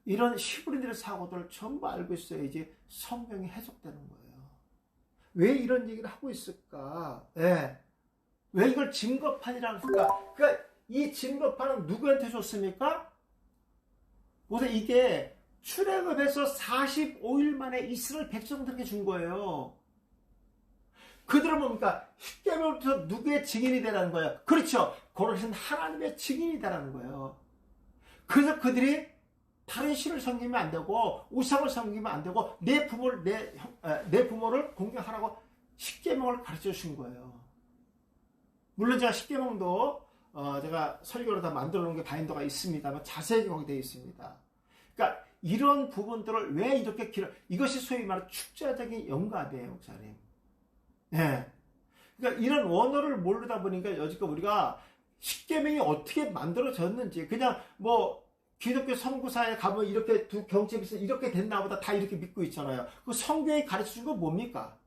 이런 히브리들의 사고들을 전부 알고 있어야지 성경이 해석되는 거예요. 왜 이런 얘기를 하고 있을까? 네. 왜 이걸 증거판이라고 할까? 그러니까 이 증거판은 누구한테 줬습니까? 우선 이게 출애굽에서 45일 만에 이스라엘 백성들에게 준 거예요. 그들은 뭡니까? 10계명부터 누구의 증인이 되라는 거예요. 그렇죠. 거룩하신 하나님의 증인이 되라는 거예요. 그래서 그들이 다른 신을 섬기면 안 되고 우상을 섬기면 안 되고 내 부모를 공경하라고 10계명을 가르쳐 주신 거예요. 물론 제가 10계명도 제가 설교로 다 만들어 놓은 게 바인더가 있습니다만 자세히 거기 되어 있습니다. 그러니까 이런 부분들을 왜 이렇게 이것이 소위 말하는 축자적인 영감이에요, 목사님. 네. 그러니까 이런 원어를 모르다 보니까 여지껏 우리가 10계명이 어떻게 만들어졌는지 그냥 뭐 기독교 선구사에 가면 이렇게 두 경칩이 있어 이렇게 됐나 보다 다 이렇게 믿고 있잖아요. 그 성경이 가르쳐준 건 뭡니까?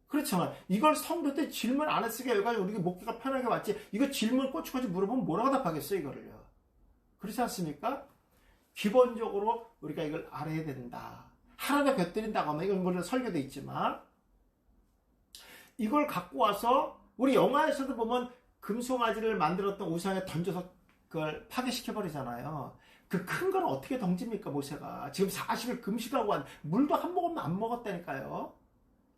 그렇잖아요. 이걸 성도 때 질문 안 했으니까 여기까지 우리가 목회가 편하게 왔지 이거 질문 꼬치꼬치 물어보면 뭐라고 답하겠어요 이거를요. 그렇지 않습니까? 기본적으로 우리가 이걸 알아야 된다. 하나가 곁들인다고 하면 이건 물론 설교도 있지만 이걸 갖고 와서 우리 영화에서도 보면 금송아지를 만들었던 우상에 던져서 그걸 파괴시켜버리잖아요. 그 큰 건 어떻게 던집니까, 모세가? 지금 40일 금식하고 물도 한 모금 안 먹었다니까요.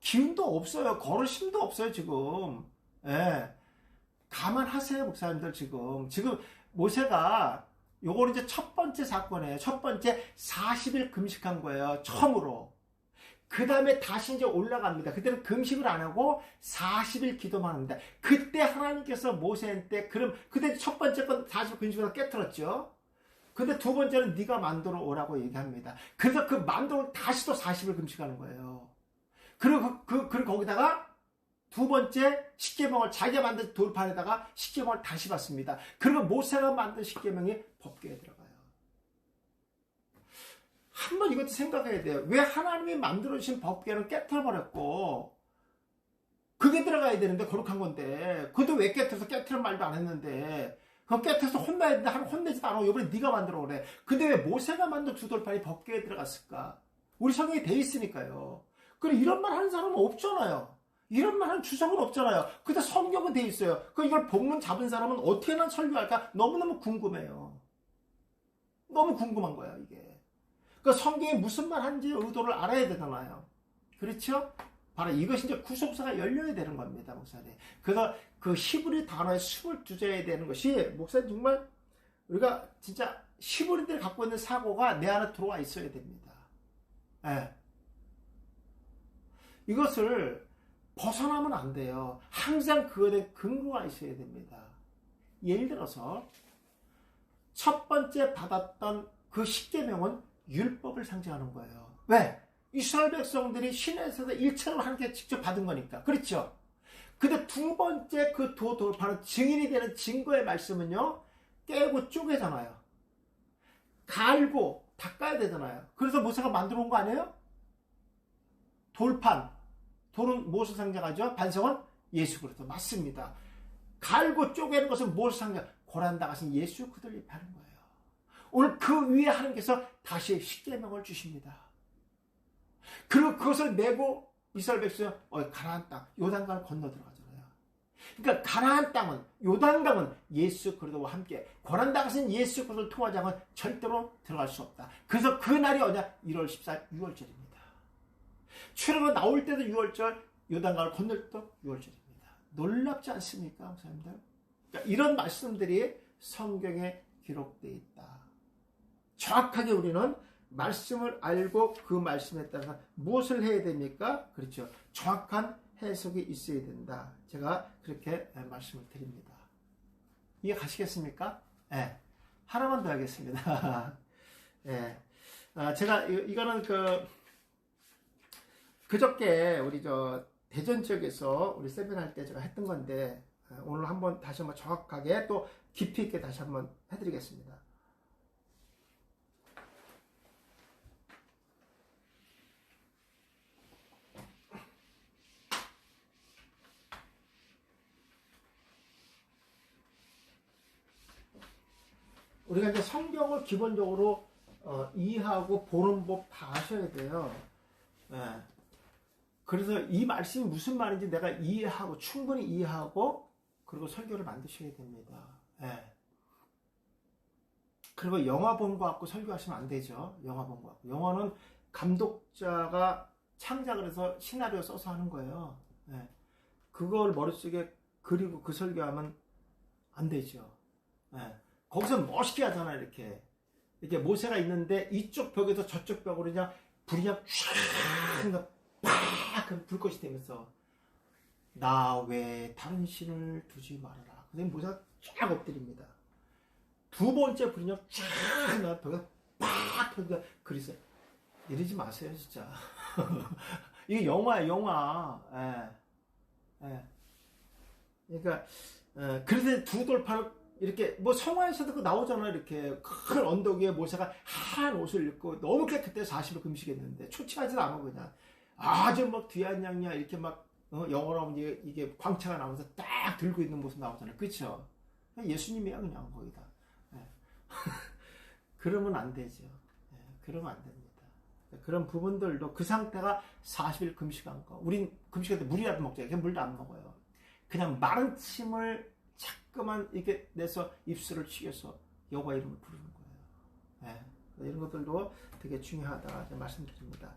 기운도 없어요. 걸을 힘도 없어요, 지금. 예. 감안하세요, 목사님들 지금. 지금 모세가 요거는 이제 첫 번째 사건이에요. 첫 번째 40일 금식한 거예요. 처음으로. 그 다음에 다시 이제 올라갑니다. 그때는 금식을 안 하고 40일 기도만 합니다. 그때 하나님께서 모세한테 그럼 그때 첫 번째 건 40일 금식을 깨트렸죠. 근데 두 번째는 네가 만들어 오라고 얘기합니다. 그래서 그 만들어 다시 또 40일 금식하는 거예요. 그리고 거기다가 두 번째 십계명을 자기가 만든 돌판에다가 십계명을 다시 받습니다. 그리고 모세가 만든 십계명이 법궤에 들어가요. 한번 이것도 생각해야 돼요. 왜 하나님이 만들어주신 법궤는 깨트려버렸고 그게 들어가야 되는데 거룩한 건데 그것도 왜 깨트려서 깨트린 말도 안 했는데 그거 깨트려서 혼나야 되는데 혼내지도 않아. 이번에 네가 만들어 그래. 근데 왜 모세가 만든 두 돌판이 법궤에 들어갔을까? 우리 성경에 돼 있으니까요. 그럼 이런 말 하는 사람은 없잖아요. 이런 말 하는 주석은 없잖아요. 근데 성경은 돼 있어요. 그럼 이걸 본문 잡은 사람은 어떻게 난 설교할까? 너무너무 궁금해요. 너무 궁금한 거야 이게. 그 성경이 무슨 말 하는지 의도를 알아야 되잖아요. 그렇죠? 바로 이것이 이제 구속사가 열려야 되는 겁니다, 목사님. 그래서 그 히브리 단어에 숨을 두어야 되는 것이 목사님 정말 우리가 진짜 히브리들이 갖고 있는 사고가 내 안에 들어와 있어야 됩니다. 예. 이것을 벗어나면 안 돼요. 항상 그거에 대한 근거가 있어야 됩니다. 예를 들어서 첫 번째 받았던 그 십계명은 율법을 상징하는 거예요. 왜? 이스라엘 백성들이 시내에서 일체로 하나님께 직접 받은 거니까. 그렇죠? 근데 두 번째 그 돌파는 증인이 되는 증거의 말씀은요. 깨고 쪼개잖아요. 갈고 닦아야 되잖아요. 그래서 모세가 만들어 온 거 아니에요? 돌판. 돌은 무엇을 상징하죠? 반석은 예수 그리스도. 맞습니다. 갈고 쪼개는 것은 무엇을 상징하죠? 고난당하신 예수 그리스도를 입하는 거예요. 오늘 그 위에 하나님께서 다시 십계명을 주십니다. 그리고 그것을 메고 이스라엘 백성은 가나안 땅, 요단강을 건너 들어가잖아요. 그러니까 가나안 땅은, 요단강은 예수 그리스도와 함께 고난당하신 예수 그리스도를 통하지 않으면 절대로 들어갈 수 없다. 그래서 그 날이 어디냐? 1월 14일 6월절입니다. 출애굽 나올 때도 6월절, 요단강을 건널 때도 6월절입니다. 놀랍지 않습니까, 목사님들? 그러니까 이런 말씀들이 성경에 기록되어 있다. 정확하게 우리는 말씀을 알고 그 말씀에 따라서 무엇을 해야 됩니까? 그렇죠. 정확한 해석이 있어야 된다. 제가 그렇게 말씀을 드립니다. 이해 가시겠습니까? 네. 하나만 더 하겠습니다. 네. 제가 이거는 그저께 우리 대전 지역에서 우리 세미나 할 때 제가 했던 건데 오늘 다시 한번 정확하게 또 깊이 있게 다시 한번 해드리겠습니다. 우리가 이제 성경을 기본적으로 이해하고 보는 법 다 아셔야 돼요. 예. 그래서 이 말씀이 무슨 말인지 내가 이해하고 충분히 이해하고 그리고 설교를 만드셔야 됩니다. 예. 그리고 영화 본 거 갖고 설교하시면 안 되죠. 영화 본 거 갖고. 영화는 감독자가 창작을 해서 시나리오 써서 하는 거예요. 예. 그걸 머릿속에 그리고 그 설교하면 안 되죠. 예. 거기서 멋있게 하잖아요. 이렇게 모세가 있는데 이쪽 벽에서 저쪽 벽으로 그냥 불이 그냥 쫙 팍 불꽃이 되면서 나 외에 다른 신을 두지 말아라. 그래서 모세가 쫙 엎드립니다. 두 번째 불이 그냥 쫙 나 벽에서 팍 터지니까 그리스도요. 이러지 마세요 진짜. 이게 영화야 영화. 예. 예. 그러니까 그래서 두 돌판을 이렇게 성화에서도 나오잖아요. 이렇게 큰 언덕 위에 모세가 하얀 옷을 입고 너무 깨끗해 40일 금식했는데 초췌하지도 않아 그냥 아주 뒤안냥냐 이렇게 영어로 하면 이게 광채가 나오면서 딱 들고 있는 모습 나오잖아요. 그렇죠? 예수님이야 그냥 거기다. 네. 그러면 안 되죠. 예, 그러면 안 됩니다. 그런 부분들도 그 상태가 40일 금식한 거. 우린 금식할 때 물이라도 먹자. 그냥 물도 안 먹어요. 그냥 마른 침을 자꾸만 이렇게 내서 입술을 튀겨서 여호와 이름을 부르는 거예요. 예, 이런 것들도 되게 중요하다 말씀드립니다.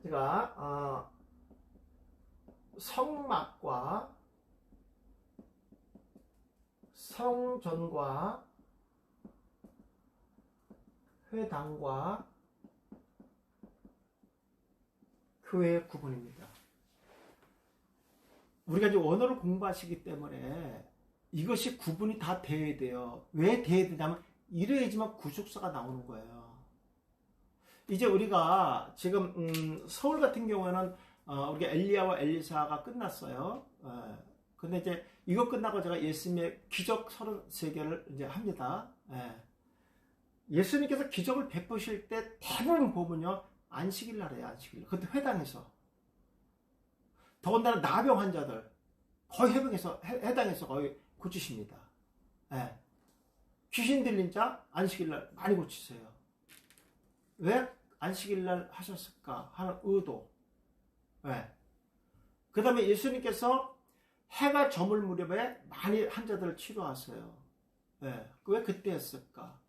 제가 성막과 성전과 회당과 교회의 구분입니다. 우리가 이제 원어를 공부하시기 때문에 이것이 구분이 다 돼야 돼요. 왜 돼야 되냐면 이래야지만 구속사가 나오는 거예요. 이제 우리가 지금 서울 같은 경우에는 우리가 엘리야와 엘리사가 끝났어요. 근데 이제 이거 끝나고 제가 예수님의 기적 33개를 이제 합니다. 예수님께서 기적을 베푸실 때 대부분 보면요, 안식일 날이에요. 안식일 날. 그때 회당에서. 더군다나 나병 환자들 거의 해당에서 거의 고치십니다. 귀신 들린 자 안식일 날 많이 고치세요. 왜 안식일 날 하셨을까 하는 의도. 그 다음에 예수님께서 해가 저물 무렵에 많이 환자들을 치료하세요. 왜 그때 했을까?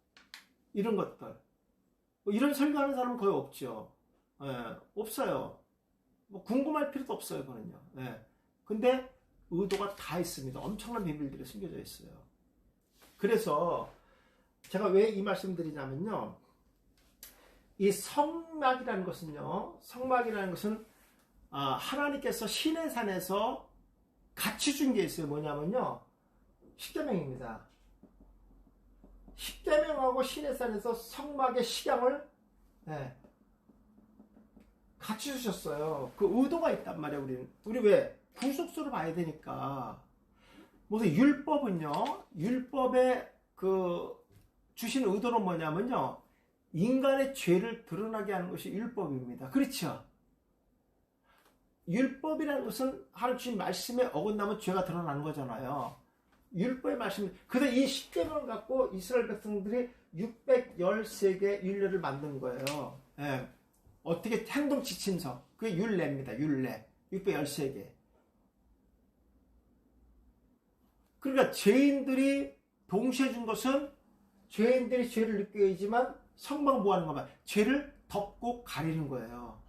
이런 것들. 이런 설교하는 사람은 거의 없죠. 없어요. 뭐 궁금할 필요도 없어요, 그거는요. 근데 의도가 다 있습니다. 엄청난 비밀들이 숨겨져 있어요. 그래서 제가 왜 이 말씀 드리냐면요, 이 성막이라는 것은요, 성막이라는 것은 하나님께서 시내산에서 같이 준 게 있어요. 뭐냐면요, 십계명입니다. 십계명하고 시내산에서 성막의 식양을 같이 주셨어요. 그 의도가 있단 말이에요. 우리 왜 구속수를 봐야 되니까. 무슨 율법은요, 율법의 그 주신 의도는 뭐냐면요, 인간의 죄를 드러나게 하는 것이 율법입니다. 그렇죠? 율법이라는 것은 하나님 주신 말씀에 어긋나면 죄가 드러나는 거잖아요. 율법의 말씀. 근데 이 십계명을 갖고 이스라엘 백성들이 613개의 율례를 만든 거예요. 어떻게 행동 지침서. 그게 율례입니다. 율례. 613개. 그러니까 죄인들이 동시에 준 것은 죄인들이 죄를 느껴야지만 성막은 뭐 하는 거면 죄를 덮고 가리는 거예요.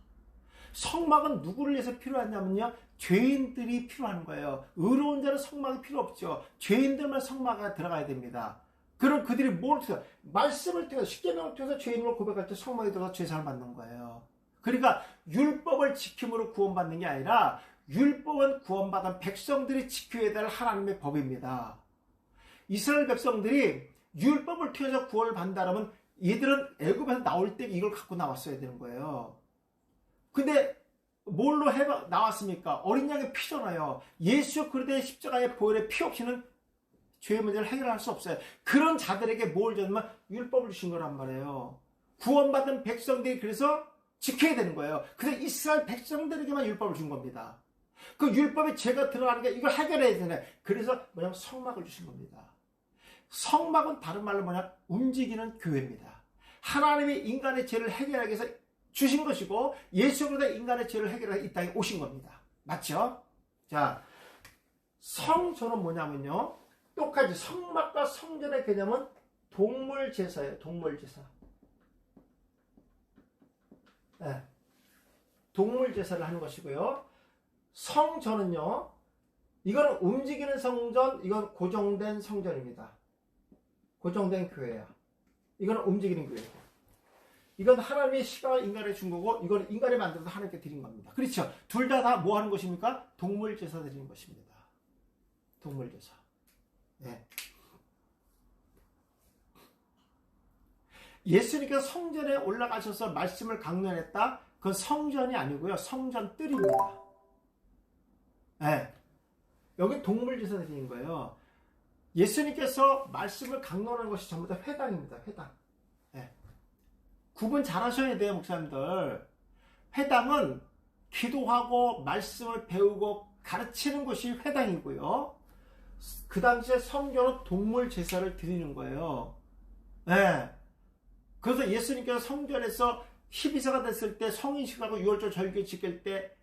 성막은 누구를 위해서 필요하냐면요, 죄인들이 필요한 거예요. 의로운 자는 성막이 필요 없죠. 죄인들만 성막에 들어가야 됩니다. 그럼 그들이 뭘 통해서, 말씀을 통해서, 십계명을 통해서 죄인으로 고백할 때 성막에 들어가서 죄사를 받는 거예요. 그러니까 율법을 지킴으로 구원받는 게 아니라 율법은 구원받은 백성들이 지켜야 될 하나님의 법입니다. 이스라엘 백성들이 율법을 통해서 구원을 받는다면 얘들은 애굽에서 나올 때 이걸 갖고 나왔어야 되는 거예요. 근데 뭘로 나왔습니까? 어린 양의 피잖아요. 예수 그리스도의 십자가의 보혈의 피 없이는 죄의 문제를 해결할 수 없어요. 그런 자들에게 뭘 줬냐면 율법을 주신 거란 말이에요. 구원받은 백성들이 그래서 지켜야 되는 거예요. 그래서 이스라엘 백성들에게만 율법을 준 겁니다. 그 율법에 죄가 들어가는 게 이걸 해결해야 되잖아요. 그래서 뭐냐면 성막을 주신 겁니다. 성막은 다른 말로 뭐냐, 움직이는 교회입니다. 하나님이 인간의 죄를 해결하기 위해서 주신 것이고 예수 그리스도 인간의 죄를 해결하기 이 땅에 오신 겁니다. 맞죠? 자, 성전은 뭐냐면요, 똑같이 성막과 성전의 개념은 동물제사예요. 동물제사. 동물제사를 하는 것이고요. 성전은요, 이거는 움직이는 성전, 이건 고정된 성전입니다. 고정된 교회야. 이건 움직이는 교회고, 이건 하나님의 시각을 인간에 준 거고, 이건 인간이 만들어서 하나님께 드린 겁니다. 그렇죠? 둘 다 뭐 하는 것입니까? 동물제사 드리는 것입니다. 동물제사. 예수님께서 성전에 올라가셔서 말씀을 강론했다? 그건 성전이 아니고요, 성전뜰입니다. 여기 동물제사 드리는 거예요. 예수님께서 말씀을 강론한 것이 전부 다 회당입니다. 회당. 구분 잘 하셔야 돼요, 목사님들. 회당은 기도하고 말씀을 배우고 가르치는 것이 회당이고요, 그 당시에 성전은 동물 제사를 드리는 거예요. 예. 그래서 예수님께서 성전에서 12세가 됐을 때 성인식하고 유월절 절기 지킬 때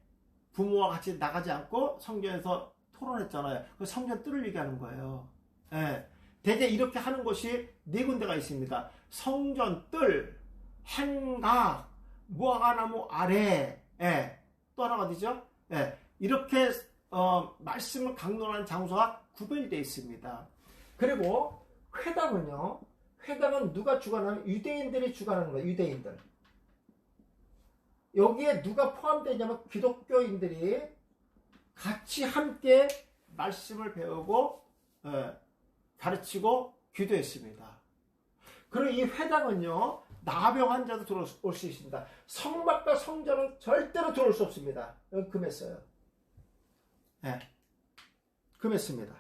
부모와 같이 나가지 않고 성전에서 토론했잖아요. 그 성전 뜰을 얘기하는 거예요. 예. 대개 이렇게 하는 곳이 네 군데가 있습니다. 성전 뜰, 행각, 무화과나무 아래, 예. 또 하나가 어디죠? 예. 이렇게 말씀을 강론하는 장소가 구별되어 있습니다. 그리고 회당은요. 회당은 누가 주관하면 유대인들이 주관하는 거예요. 유대인들. 여기에 누가 포함되냐면 기독교인들이 같이 함께 말씀을 배우고 가르치고 기도했습니다. 그리고 이 회당은요. 나병 환자도 들어올 수 있습니다. 성막과 성전은 절대로 들어올 수 없습니다. 여기 금했어요. 네. 금했습니다.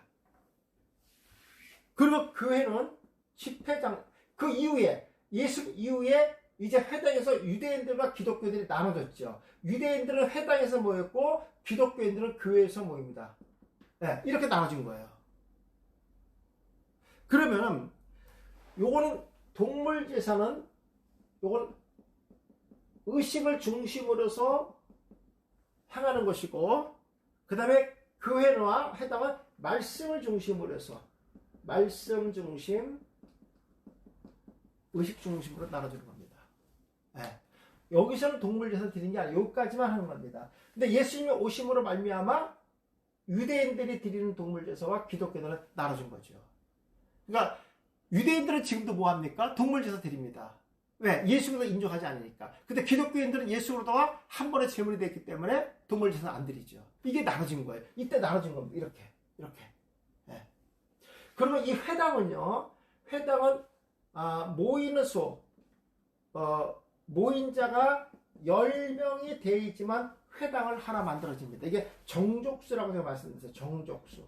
그리고 교회는 집회장, 그 이후에 예수 이후에 이제 회당에서 유대인들과 기독교인들이 나눠졌죠. 유대인들은 회당에서 모였고 기독교인들은 교회에서 모입니다. 네, 이렇게 나눠진 거예요. 그러면 요거는 동물 제사는 요건 의식을 중심으로서 향하는 것이고, 그 다음에 교회와 회당은 말씀을 중심으로 해서 말씀 중심, 의식 중심으로 나눠주는 겁니다. 네. 여기서는 동물 제사 드리는 게 아니라 여기까지만 하는 겁니다. 근데 예수님이 오심으로 말미암아 유대인들이 드리는 동물 제사와 기독교들은 나눠준 거죠. 그러니까 유대인들은 지금도 뭐 합니까? 동물 제사 드립니다. 왜? 예수로도 인정하지 않으니까. 근데 기독교인들은 예수로도가 한 번에 제물이 됐기 때문에 동물 제사 안 드리죠. 이게 나눠진 거예요. 이때 나눠진 겁니다. 이렇게. 네. 그러면 이 회당은요. 회당은 모이는 수, 모인 자가 10명이 되어 있지만 회당을 하나 만들어집니다. 이게 정족수라고 제가 말씀드렸어요. 정족수.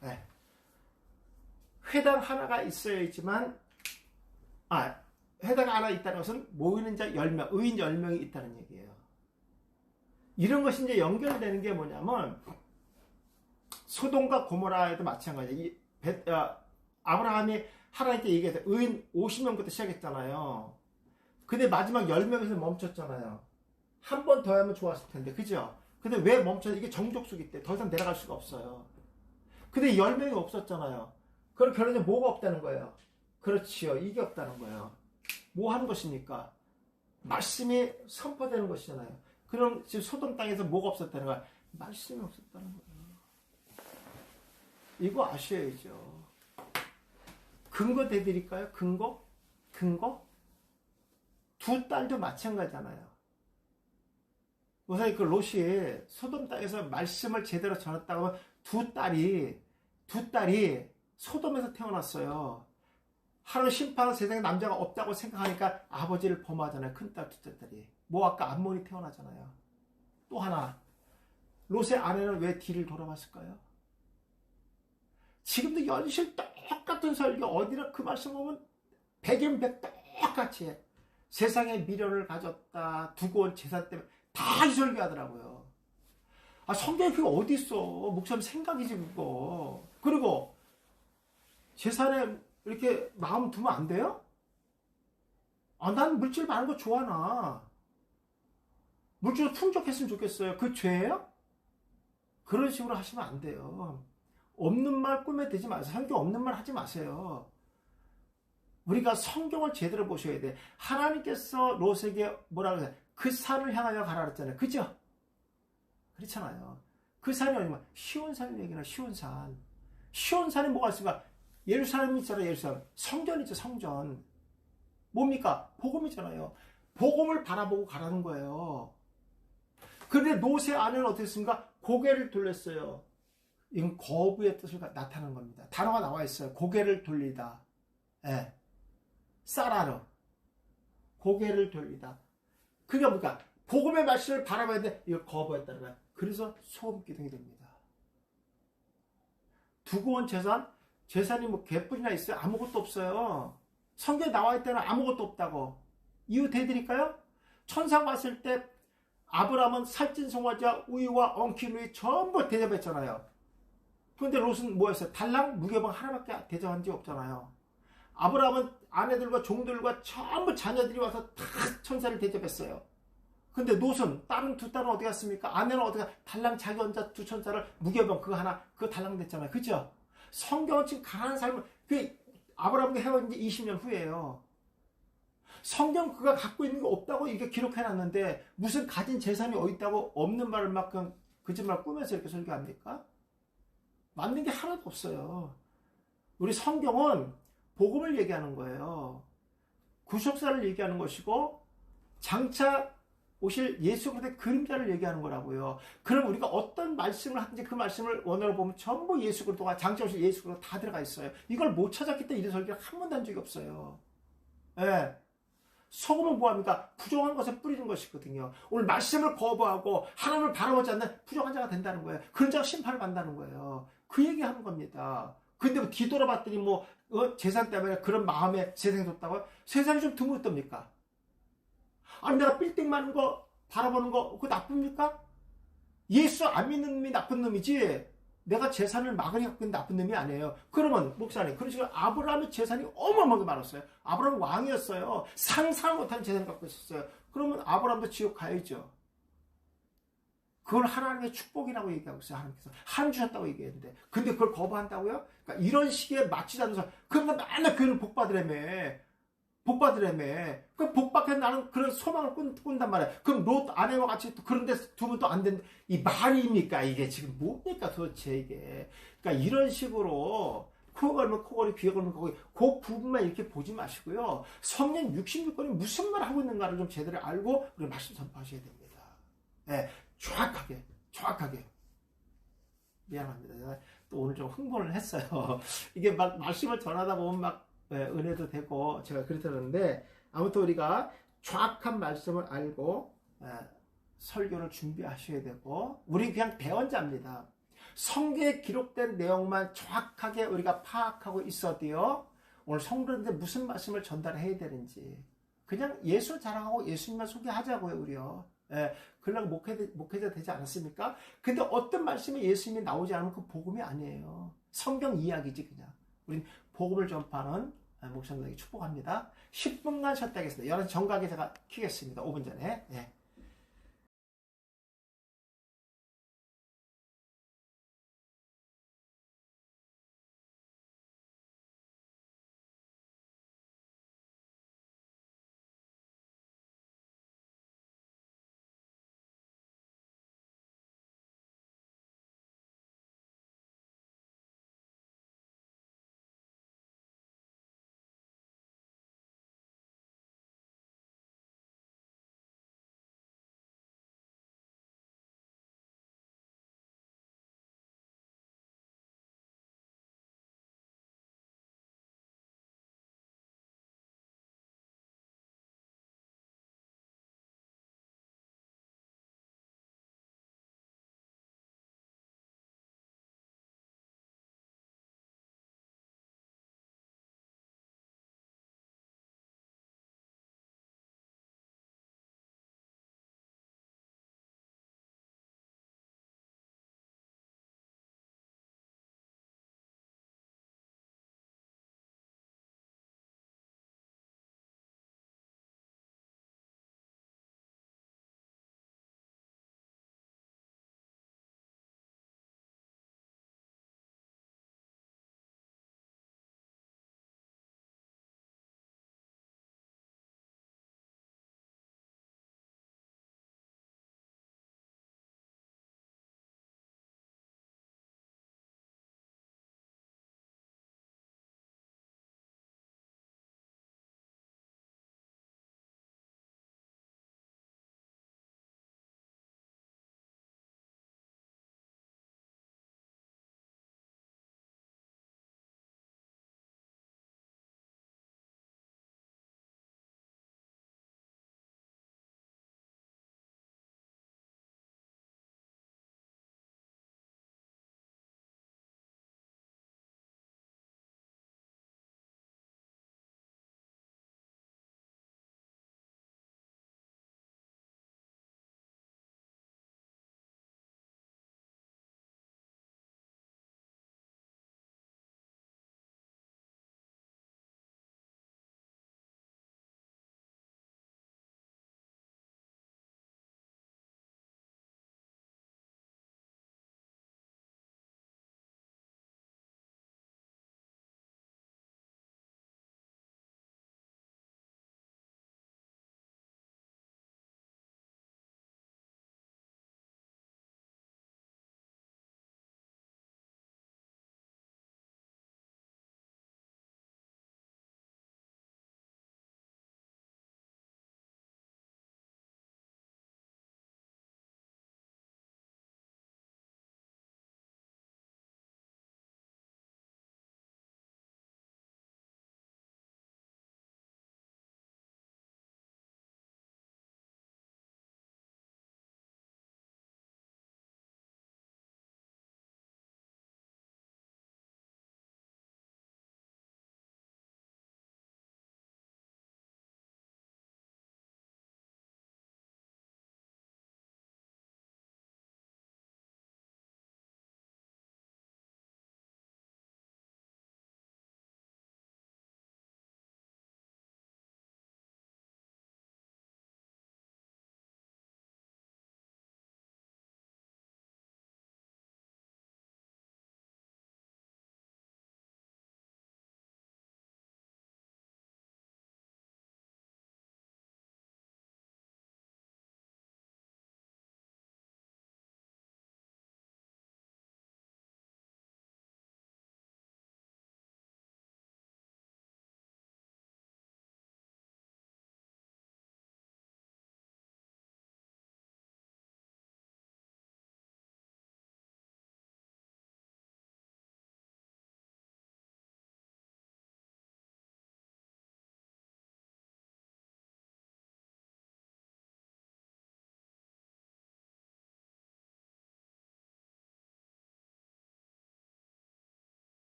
네. 회당 하나가 있어야지만, 회당 하나 있다는 것은 모이는 자 10명, 의인 10명이 있다는 얘기예요. 이런 것이 이제 연결되는 게 뭐냐면, 소돔과 고모라에도 마찬가지예요. 아브라함이 하나님께 얘기해서 의인 50명부터 시작했잖아요. 근데 마지막 10명에서 멈췄잖아요. 한 번 더 하면 좋았을 텐데, 그죠? 근데 왜 멈췄어요? 이게 정족수기 때문에 더 이상 내려갈 수가 없어요. 근데 10명이 없었잖아요. 그럼 결론적으로 뭐가 없다는 거예요? 그렇지요. 이게 없다는 거예요. 뭐 하는 것입니까? 말씀이 선포되는 것이잖아요. 그럼 지금 소돔 땅에서 뭐가 없었다는 거야? 말씀이 없었다는 거예요. 이거 아셔야죠. 근거 대드릴까요? 근거? 두 딸도 마찬가지잖아요. 우선 그 롯이 소돔 땅에서 말씀을 제대로 전했다고 하면 두 딸이 소돔에서 태어났어요. 하루 심판은 세상에 남자가 없다고 생각하니까 아버지를 범하잖아요. 큰딸, 둘째 딸이. 뭐 아까 암몬이 태어나잖아요. 또 하나, 롯의 아내는 왜 뒤를 돌아봤을까요? 지금도 연실 똑같은 설교, 어디나 그 말씀 보면 백인백 똑같이 해. 세상에 미련을 가졌다, 두고 온 재산 때문에 다 이 설교하더라고요. 성경에 그게 어디 있어? 목사님 생각이지 그거. 그리고 재산에 이렇게 마음 두면 안 돼요? 난 물질 많은 거 좋아, 나. 물질로 풍족했으면 좋겠어요. 그 죄예요? 그런 식으로 하시면 안 돼요. 없는 말 꿈에 대지 마세요. 성경 없는 말 하지 마세요. 우리가 성경을 제대로 보셔야 돼. 하나님께서 롯에게 뭐라고 하세요? 그 산을 향하여 가라 그랬잖아요. 그죠? 그렇잖아요. 그 산이 어디면 시온 산을 얘기나 시온 산. 시온 산에 뭐가 있을까? 예루살렘이 있잖아요. 예루살렘. 성전이죠. 성전. 뭡니까? 복음이잖아요. 복음을 바라보고 가라는 거예요. 그런데 롯의 아내는 어떻게 했습니까? 고개를 돌렸어요. 이건 거부의 뜻을 나타내는 겁니다. 단어가 나와 있어요. 고개를 돌리다. 예. 사라르. 고개를 돌리다. 그게 뭡니까? 복음의 말씀을 바라봐야 돼. 이거 거부했다는 거야. 그래서 소음기둥이 됩니다. 두고 온 재산이 뭐 개뿔이나 있어요? 아무것도 없어요. 성경에 나와 있다는 아무것도 없다고. 이유 대드릴까요? 천사가 왔을 때 아브라함은 살찐 송아지와 우유와 엉킨 우유 전부 대접했잖아요. 그런데 롯은 뭐였어요? 달랑 무교병 하나밖에 대접한 적 없잖아요. 아브라함은 아내들과 종들과 전부 자녀들이 와서 다 천사를 대접했어요. 근데 롯은 다른 두 딸은 어디 갔습니까? 아내는 어디 가? 달랑 자기 혼자 두 천사를 무교병 그거 하나 그거 달랑 됐잖아요. 그죠? 성경은 지금 가난한 삶을 아브라함과 헤어진 지 20년 후예요. 성경 그가 갖고 있는 게 없다고 이게 기록해놨는데 무슨 가진 재산이 어디 있다고 없는 말을 막 그냥 거짓말 꾸면서 이렇게 설교합니까? 맞는 게 하나도 없어요. 우리 성경은 복음을 얘기하는 거예요. 구속사를 얘기하는 것이고 장차 오실 예수 그리스도의 그림자를 얘기하는 거라고요. 그럼 우리가 어떤 말씀을 하든지 그 말씀을 원어로 보면 전부 예수 그리스도가 장차 오실 예수 그리스도 다 들어가 있어요. 이걸 못 찾았기 때문에 이런 설교를 한 번도 한 적이 없어요. 예. 소금은 뭐합니까? 부정한 것에 뿌리는 것이거든요. 오늘 말씀을 거부하고 하나님을 바라보지 않는 부정한 자가 된다는 거예요. 그런 자가 심판을 받는다는 거예요. 그 얘기하는 겁니다. 근데 뭐 뒤돌아봤더니 재산 때문에 그런 마음에 세상에 뒀다고요? 세상이 좀 드물답니까? 아니 내가 빌딩 많은 거 바라보는 거 그거 나쁩니까? 예수 안 믿는 놈이 나쁜 놈이지 내가 재산을 막으려 갖고 있는 나쁜 놈이 아니에요. 그러면 목사님 그런 식으로 아브라함의 재산이 어마어마하게 많았어요. 아브라함 왕이었어요. 상상 못한 재산을 갖고 있었어요. 그러면 아브라함도 지옥 가야죠. 그걸 하나님의 축복이라고 얘기하고 있어요. 하나님께서 하나님 주셨다고 얘기했는데 근데 그걸 거부한다고요? 그러니까 이런 식의 맞지도 않는 사람 그러면 맨날 교회를 복받으라며. 그 복받게 나는 그런 소망을 꾼단 말이야. 그럼 롯 아내와 같이 또 그런 데서 두면 또 안 된다. 이 말입니까? 이게 지금 뭡니까 도대체 이게. 그러니까 이런 식으로 코 걸면 코걸이, 귀에 걸면 코걸이 그 부분만 이렇게 보지 마시고요. 성령 66권이 무슨 말 하고 있는가를 좀 제대로 알고 우리 말씀 전파하셔야 됩니다. 네, 정확하게. 미안합니다. 제가 또 오늘 좀 흥분을 했어요. 이게 막 말씀을 전하다 보면 막 은혜도 되고 제가 그랬었는데 아무튼 우리가 정확한 말씀을 알고 설교를 준비하셔야 되고 우리 그냥 배원자입니다. 성경에 기록된 내용만 정확하게 우리가 파악하고 있어도요. 오늘 성도들한테 무슨 말씀을 전달해야 되는지 그냥 예수 자랑하고 예수님만 소개하자고요. 우리요. 그러려고 목회자 되지 않았습니까? 근데 어떤 말씀이 예수님이 나오지 않으면 그 복음이 아니에요. 성경 이야기지 그냥. 우린 복음을 전파하는 목사님에게 축복합니다. 10분간 쉬었다 하겠습니다. 11시 정각에 제가 키겠습니다. 5분 전에. 네.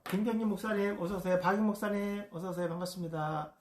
김경림 목사님 어서오세요. 박인 목사님 어서오세요. 반갑습니다.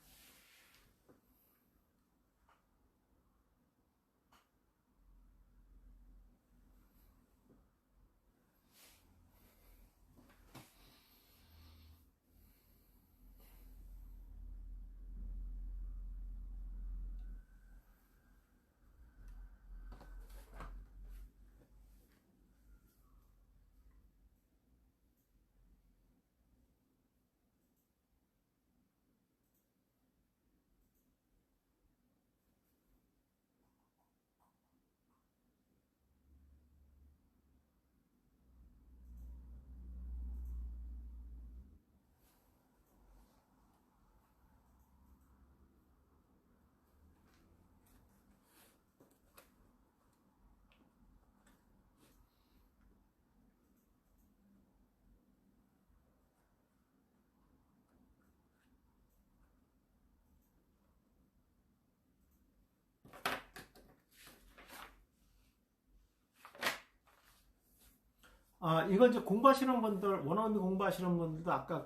이건 이제 공부하시는 분들, 원어민 공부하시는 분들도 아까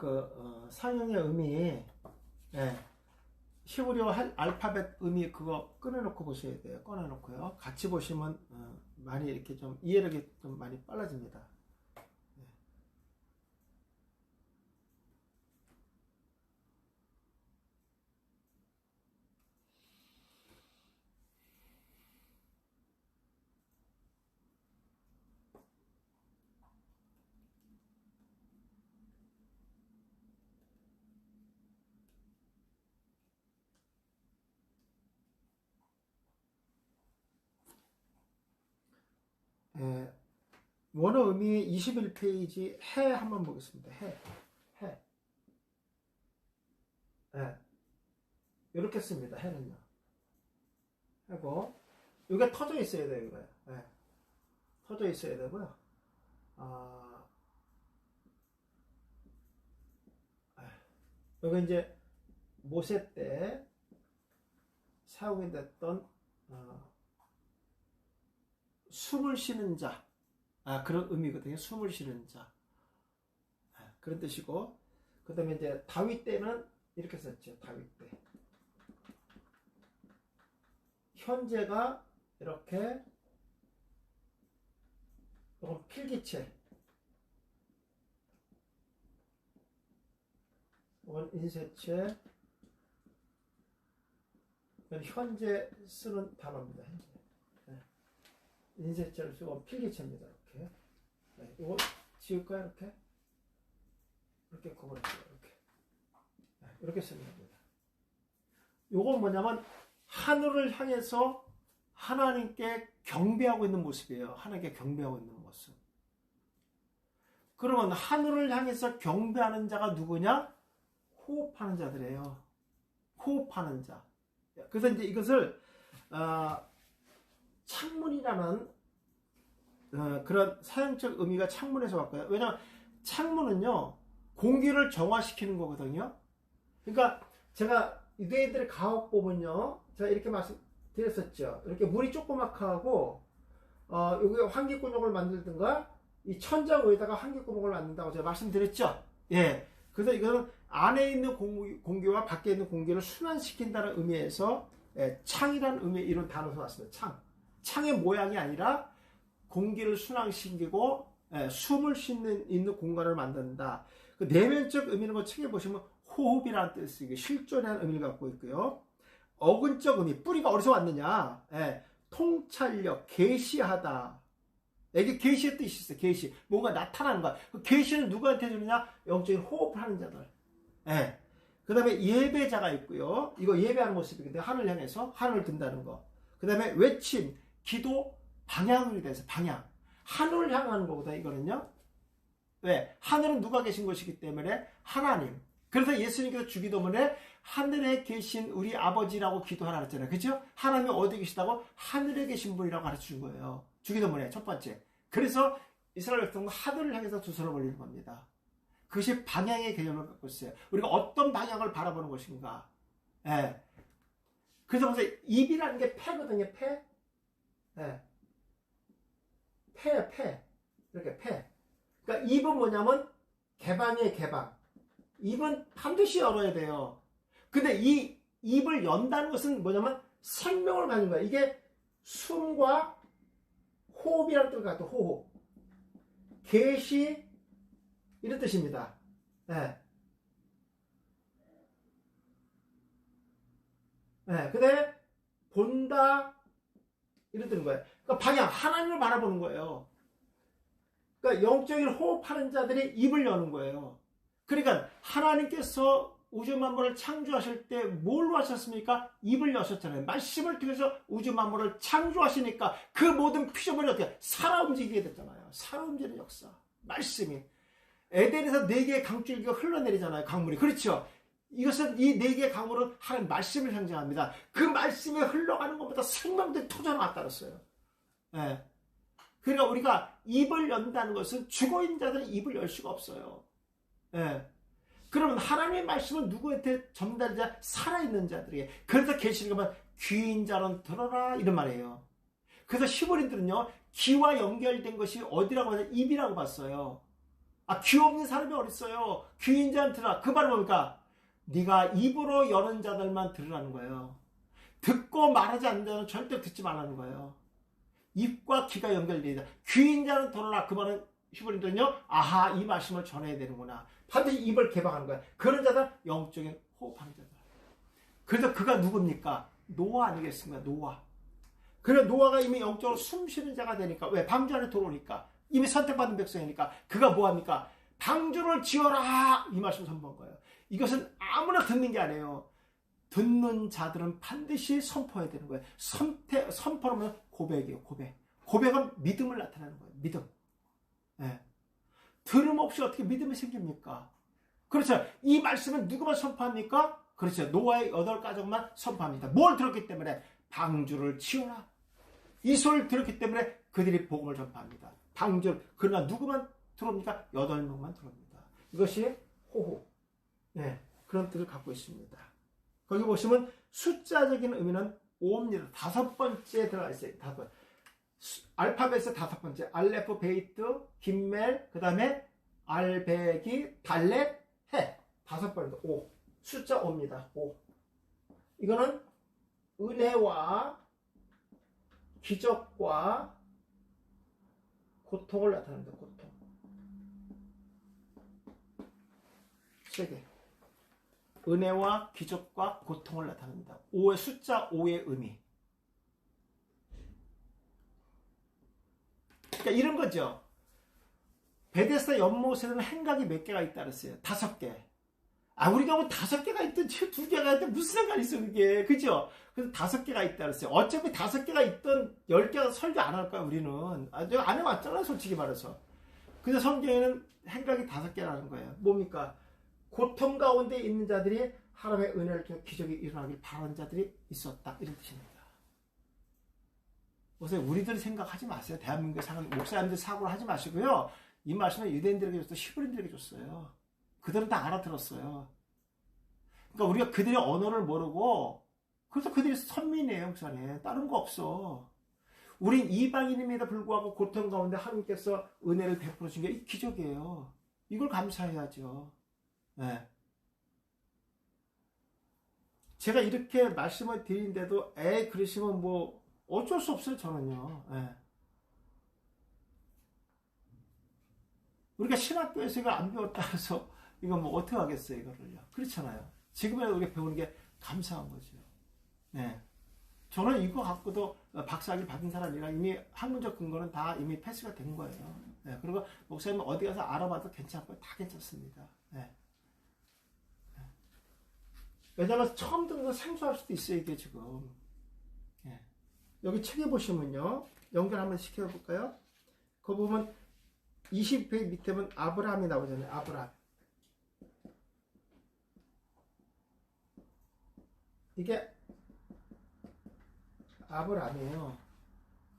상형의 의미, 예, 히브리어 알파벳 의미 그거 꺼내놓고 보셔야 돼요. 꺼내놓고요. 같이 보시면 많이 이렇게 좀 이해력이 좀 많이 빨라집니다. 예, 원어 의미 21페이지 해 한번 보겠습니다. 해. 예, 이렇게 씁니다. 해는요. 하고 여기가 터져 있어야 돼요. 이거요. 예, 터져 있어야 되고요. 여기 이제 모세 때 사용이 됐던 숨을 쉬는 자, 그런 의미거든요. 숨을 쉬는 자, 그런 뜻이고, 그 다음에 이제 다윗 때는 이렇게 썼죠. 다윗 때 현재가 이렇게 이건 필기체, 이건 인쇄체, 이건 현재 쓰는 단어입니다. 현재. 인쇄체를 쓰고 필기체입니다. 이렇게. 네, 이거 지울까요? 이렇게 구분할게요. 이렇게 쓰는 겁니다. 이건 뭐냐면 하늘을 향해서 하나님께 경배하고 있는 모습이에요. 하나님께 경배하고 있는 모습. 그러면 하늘을 향해서 경배하는 자가 누구냐? 호흡하는 자들이에요. 호흡하는 자. 그래서 이제 이것을 창문이라는 그런 사용적 의미가 창문에서 왔고요. 왜냐하면 창문은요 공기를 정화시키는 거거든요. 그러니까 제가 유대인들의 가옥 보면요, 제가 이렇게 말씀드렸었죠. 이렇게 문이 조그맣고 여기 환기구멍을 만들든가 이 천장 위에다가 환기구멍을 만든다고 제가 말씀드렸죠. 예. 그래서 이거는 안에 있는 공기와 밖에 있는 공기를 순환시킨다는 의미에서 창이라는 의미의 이런 단어에서 왔습니다. 창의 모양이 아니라 공기를 순환시키고 숨을 쉬는 있는 공간을 만든다. 그 내면적 의미는 거 책에 보시면 호흡이라는 뜻이 실존이라는 의미를 갖고 있고요. 어근적 의미, 뿌리가 어디서 왔느냐? 통찰력, 계시하다. 이게 계시의 뜻이 있어요. 계시, 뭔가 나타나는 거야. 그 계시는 누구한테 주느냐? 영적인 호흡을 하는 자들. 그 다음에 예배자가 있고요. 이거 예배하는 모습이거든요. 하늘 향해서 하늘을 든다는 거. 그 다음에 외침, 기도, 방향이 돼서 방향. 하늘을 향하는 거보다 이거는요. 왜? 하늘은 누가 계신 것이기 때문에 하나님. 그래서 예수님께서 주기도문에 하늘에 계신 우리 아버지라고 기도하라 그랬잖아요. 그죠? 하나님이 어디 계시다고? 하늘에 계신 분이라고 가르쳐 준 거예요. 주기도문에 첫 번째. 그래서 이스라엘 백성은 하늘을 향해서 두 손을 올리는 겁니다. 그것이 방향의 개념을 갖고 있어요. 우리가 어떤 방향을 바라보는 것인가. 그래서 입이라는 게 폐거든요. 폐. 폐. 이렇게 폐. 그러니까 입은 뭐냐면 개방이에요, 개방. 입은 반드시 열어야 돼요. 근데 이 입을 연다는 것은 뭐냐면 생명을 가진 거야. 이게 숨과 호흡이라는 뜻 같아요. 호흡. 계시 이런 뜻입니다. 네. 네. 그다음에 본다 이런 뜻인 거예요. 그러니까 방향 하나님을 바라보는 거예요. 그러니까 영적인 호흡하는 자들이 입을 여는 거예요. 그러니까 하나님께서 우주 만물을 창조하실 때 뭘로 하셨습니까? 입을 여셨잖아요. 말씀을 통해서 우주 만물을 창조하시니까 그 모든 피조물이 어떻게 살아 움직이게 됐잖아요. 살아 움직이는 역사. 말씀이. 에덴에서 4개의 강줄기가 흘러내리잖아요. 강물이. 그렇죠? 이것은 이 4개의 강물은 하나님 말씀을 상징합니다. 그 말씀이 흘러가는 것보다 생명들이 터져나왔다 그랬어요. 예. 그러니까 우리가 입을 연다는 것은 죽어있는 자들은 입을 열 수가 없어요. 예. 그러면 하나님의 말씀은 누구한테 전달자? 살아있는 자들에게. 그래서 계시를 보면 귀인 자는 들어라 이런 말이에요. 그래서 히브리들은요 귀와 연결된 것이 어디라고 하냐? 입이라고 봤어요. 아, 귀 없는 사람이 어딨어요? 귀인 자는 들어라. 그 말은 뭡니까? 네가 입으로 여는 자들만 들으라는 거예요. 듣고 말하지 않는 자는 절대 듣지 말라는 거예요. 입과 귀가 연결되어 있다. 귀인 자는 들어라. 그 말은 히브리들은요 아하 이 말씀을 전해야 되는구나. 반드시 입을 개방하는 거야. 그런 자들 영적인 호흡하는 자들. 그래서 그가 누굽니까? 노아 아니겠습니까? 노아. 그래 노아가 이미 영적으로 숨쉬는 자가 되니까 왜? 방주 안에 들어오니까 이미 선택받은 백성이니까 그가 뭐합니까? 방주를 지어라 이 말씀 선포한 거예요. 이것은 아무나 듣는 게 아니에요. 듣는 자들은 반드시 선포해야 되는 거예요. 선포하면 고백이에요. 고백. 고백은 믿음을 나타내는 거예요. 믿음. 네. 들음 없이 어떻게 믿음이 생깁니까? 그렇죠. 이 말씀은 누구만 선포합니까? 그렇죠. 노아의 8가족만 선포합니다. 뭘 들었기 때문에? 방주를 지어라. 이 소리를 들었기 때문에 그들이 복음을 전파합니다. 방주. 그러나 누구만 들어옵니까? 8명만 들어옵니다. 이것이 호흡. 네, 그런 뜻을 갖고 있습니다. 거기 보시면 숫자적인 의미는 5입니다. 5번째 들어가 있어요. 5번. 알파벳의 5번째. 알레프, 베이트, 김멜, 그 다음에 알베기, 달렛, 해. 5번입니다. 5. 숫자 5입니다. 5. 이거는 은혜와 기적과 고통을 나타낸다. 고통. 3개. 은혜와 기적과 고통을 나타냅니다. 5의 숫자 5의 의미. 그러니까 이런 거죠. 베데스다 연못에는 행각이 몇 개가 있다 그랬어요. 5개. 아, 우리가 뭐 5개가 있든 2개가 있든 무슨 상관이 있어 그게. 그죠? 그래서 5개가 있다 그랬어요. 어차피 5개가 있든 10개가 설교 안 할 거야 우리는. 아, 내가 안 해왔잖아 솔직히 말해서. 근데 성경에는 행각이 5개라는 거예요. 뭡니까? 고통 가운데 있는 자들이 하나님의 은혜를 통해 기적이 일어나길 바라는 자들이 있었다. 이런 뜻입니다. 그래서 우리들이 생각하지 마세요. 대한민국에 사는 목사님들 사고를 하지 마시고요. 이 말씀은 유대인들에게 줬어요. 히브리인들에게 줬어요. 그들은 다 알아들었어요. 그러니까 우리가 그들의 언어를 모르고 그래서 그들이 선민이에요. 목사님. 다른 거 없어. 우린 이방인임에도 불구하고 고통 가운데 하나님께서 은혜를 베풀어 준 게 기적이에요. 이걸 감사해야죠. 네. 제가 이렇게 말씀을 드리는데도 그러시면 뭐 어쩔 수 없어요. 저는요. 네. 우리가 신학교에서 이걸 안 배웠다 해서 이건 뭐 어떻게 하겠어요. 이거를요. 그렇잖아요. 지금이라도 우리가 배우는 게 감사한 거죠. 네. 저는 이거 갖고도 박사학위 받은 사람이라 이미 학문적 근거는 다 이미 패스가 된 거예요. 네. 그리고 목사님 어디 가서 알아봐도 괜찮고요. 다 괜찮습니다. 네. 왜냐하면 처음 듣는 건 생소할 수도 있어요. 이게 지금. 네. 여기 책에 보시면요. 연결 한번 시켜볼까요? 그 보면 20페이지 밑에 보면 아브라함이 나오잖아요. 아브라함. 이게 아브라함이에요.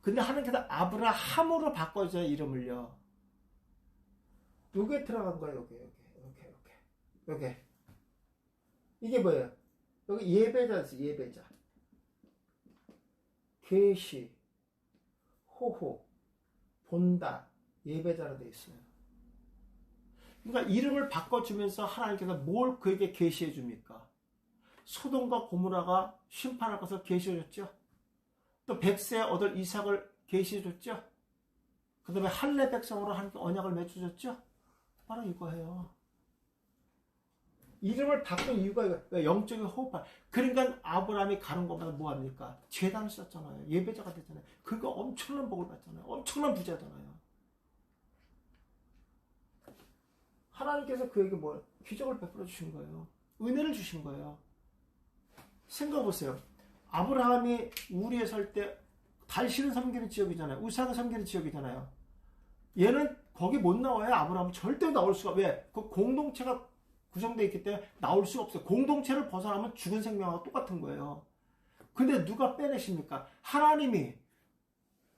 근데 하나님께서 아브라함으로 바꿔줘요. 이름을요. 요게 들어간 거예요. 요게. 이게 뭐예요? 여기 예배자지. 예배자. 계시, 호호, 본다. 예배자로 되어 있어요. 그러니까 이름을 바꿔주면서 하나님께서 뭘 그에게 계시해 줍니까? 소돔과 고모라가 심판할 것을 계시해 줬죠. 또 백세에 얻을 이삭을 계시해 줬죠. 그 다음에 할례 백성으로 하나님께 언약을 맺어줬죠. 바로 이거예요. 이름을 바꾼 이유가 이거 영적인 호흡. 그러니까 아브라함이 가는 곳마다 뭐합니까? 제단을 썼잖아요. 예배자가 됐잖아요. 그거 엄청난 복을 받잖아요. 엄청난 부자잖아요. 하나님께서 그에게 뭐 기적을 베풀어 주신 거예요. 은혜를 주신 거예요. 생각해보세요. 아브라함이 우리에 설 때 달신을 섬기는 지역이잖아요. 우상을 섬기는 지역이잖아요. 얘는 거기 못 나와요. 아브라함은 절대 나올 수가. 왜? 그 공동체가 구성되어 있기 때문에 나올 수가 없어요. 공동체를 벗어나면 죽은 생명하고 똑같은 거예요. 근데 누가 빼내십니까? 하나님이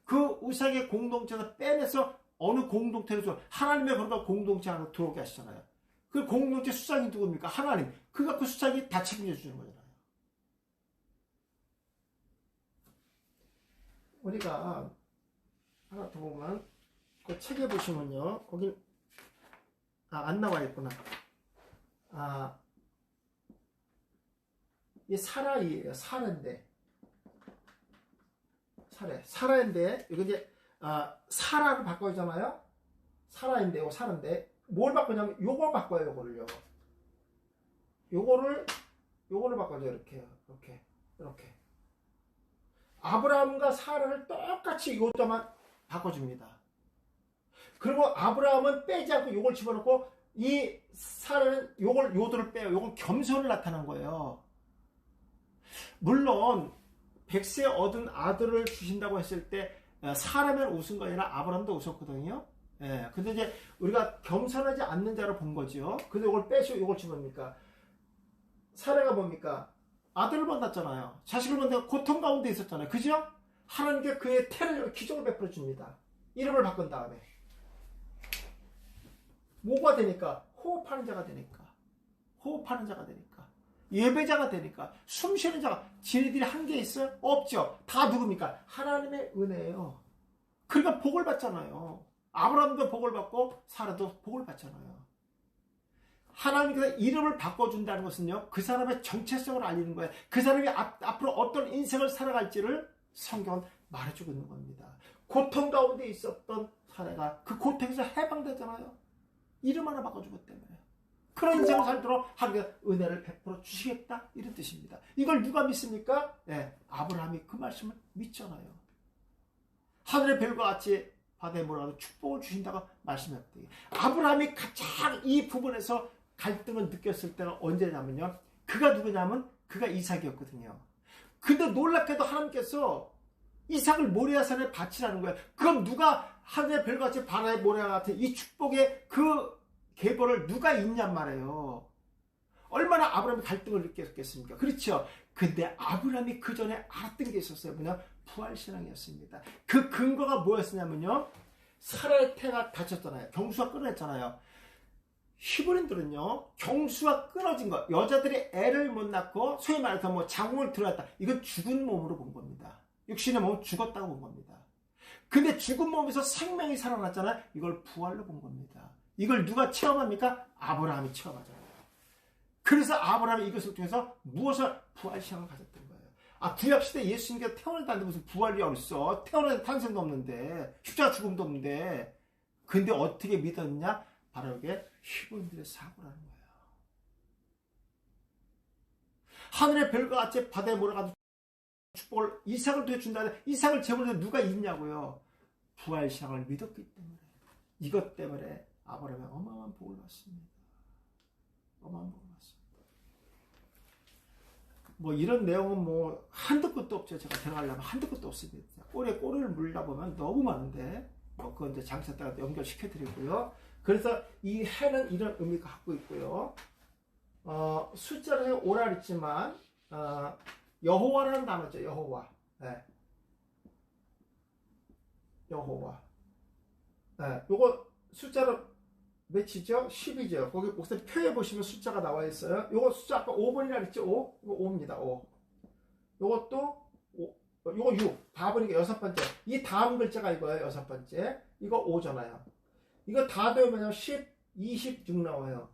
그 우상의 공동체에서 빼내서 어느 공동체를 줘. 하나님의 거룩한 공동체 안으로 들어오게 하시잖아요. 그 공동체 수장이 누굽니까? 하나님. 그가 그 수장이 다 책임져 주는 거잖아요. 우리가 하나 더 보면 그 책에 보시면요. 거긴 안 나와 있구나. 이 사라이에요. 사라인데. 사라인데 이거 이제 사라를 바꿔주잖아요. 사라인데 이거 사라인데 뭘 바꾸냐면 요걸 바꿔요. 요거를 바꿔줘. 이렇게 아브라함과 사라를 똑같이 이것도만 바꿔줍니다. 그리고 아브라함은 빼지 않고 요걸 집어넣고 이 사라는 요들을 빼요. 요건 겸손을 나타난 거예요. 물론 백세 얻은 아들을 주신다고 했을 때 사라면 웃은 거 아니라 아브라함도 웃었거든요. 예. 근데 이제 우리가 겸손하지 않는 자를 본 거죠. 근데 이걸 빼시고 이걸 집어넣습니까? 사라가 뭡니까? 아들을 만났잖아요. 자식을 만나서 고통 가운데 있었잖아요. 그죠? 하나님께 그의 태를 기적을 베풀어 줍니다. 이름을 바꾼 다음에 뭐가 되니까? 호흡하는 자가 되니까 예배자가 되니까 숨쉬는 자가. 지네들이 한 게 있어요? 없죠. 다 누굽니까? 하나님의 은혜예요. 그러니까 복을 받잖아요. 아브라함도 복을 받고 사라도 복을 받잖아요. 하나님께서 이름을 바꿔준다는 것은요, 그 사람의 정체성을 알리는 거예요. 그 사람이 앞으로 어떤 인생을 살아갈지를 성경은 말해주고 있는 겁니다. 고통 가운데 있었던 사례가 그 고통에서 해방되잖아요. 이름 하나 바꿔주기 때문에. 그런 인생을 살도록 하나님께서 은혜를 베풀어 주시겠다, 이런 뜻입니다. 이걸 누가 믿습니까? 네, 아브라함이 그 말씀을 믿잖아요. 하늘의 별과 같이 바다에 몰아가도 축복을 주신다고 말씀했대요. 아브라함이 가장 이 부분에서 갈등을 느꼈을 때가 언제냐면요, 그가 누구냐면 그가 이삭이었거든요. 근데 놀랍게도 하나님께서 이삭을 모리아산에 바치라는 거예요. 그럼 누가 하늘의 별과 같이 바다의 모래와 같은 이 축복의 그 계보를 누가 있냔 말이에요. 얼마나 아브라함이 갈등을 느꼈겠습니까? 그렇죠. 근데 아브라함이 그 전에 알았던 게 있었어요. 뭐냐? 부활신앙이었습니다. 그 근거가 뭐였냐면요, 사라의 태가 다쳤잖아요. 경수가 끊어졌잖아요. 히브리인들은요, 경수가 끊어진 거, 여자들이 애를 못 낳고 소위 말해서 뭐 자궁을 들어갔다, 이건 죽은 몸으로 본 겁니다. 육신의 몸은 죽었다고 본 겁니다. 근데 죽은 몸에서 생명이 살아났잖아요. 이걸 부활로 본 겁니다. 이걸 누가 체험합니까? 아브라함이 체험하잖아요. 그래서 아브라함이 이것을 통해서 무엇을? 부활신앙을 가졌던 거예요. 구약시대 예수님께서 태어나도 안 돼 무슨 부활이 어딨어? 태어나도 탄생도 없는데, 십자가 죽음도 없는데. 근데 어떻게 믿었냐? 바로 이게 히브리인들의 사고라는 거예요. 하늘의 별과 같이 바다에 몰아가도 축복을 이삭을 통해 준다. 이삭을 제물로 누가 있냐고요? 부활신앙을 믿었기 때문에. 이것 때문에 아브라함이 어마어마한 복을 받습니다. 어마어마한 복을 받습니다. 뭐 이런 내용은 뭐 한두 끝도 없죠. 제가 들어가려면 한두 끝도 없습니다. 꼬리에 꼬리를 물다 보면 너무 많은데, 뭐 그건 이제 장차 때가 연결시켜 드리고요. 그래서 이 해는 이런 의미가 갖고 있고요. 숫자로 오라 했지만 여호와라는 단어죠. 여호와. 네. 여호와. 네. 요거 숫자로 몇이죠? 10이죠. 거기 목사님 표에 보시면 숫자가 나와 있어요. 요거 숫자 아까 5번이라 그랬죠? 5? 이거 5입니다. 5. 요것도 5. 요거 6. 다 보니까 6번째. 이 다음 글자가 이거예요. 6번째. 이거 5잖아요. 이거 다 배우면 10, 26 나와요.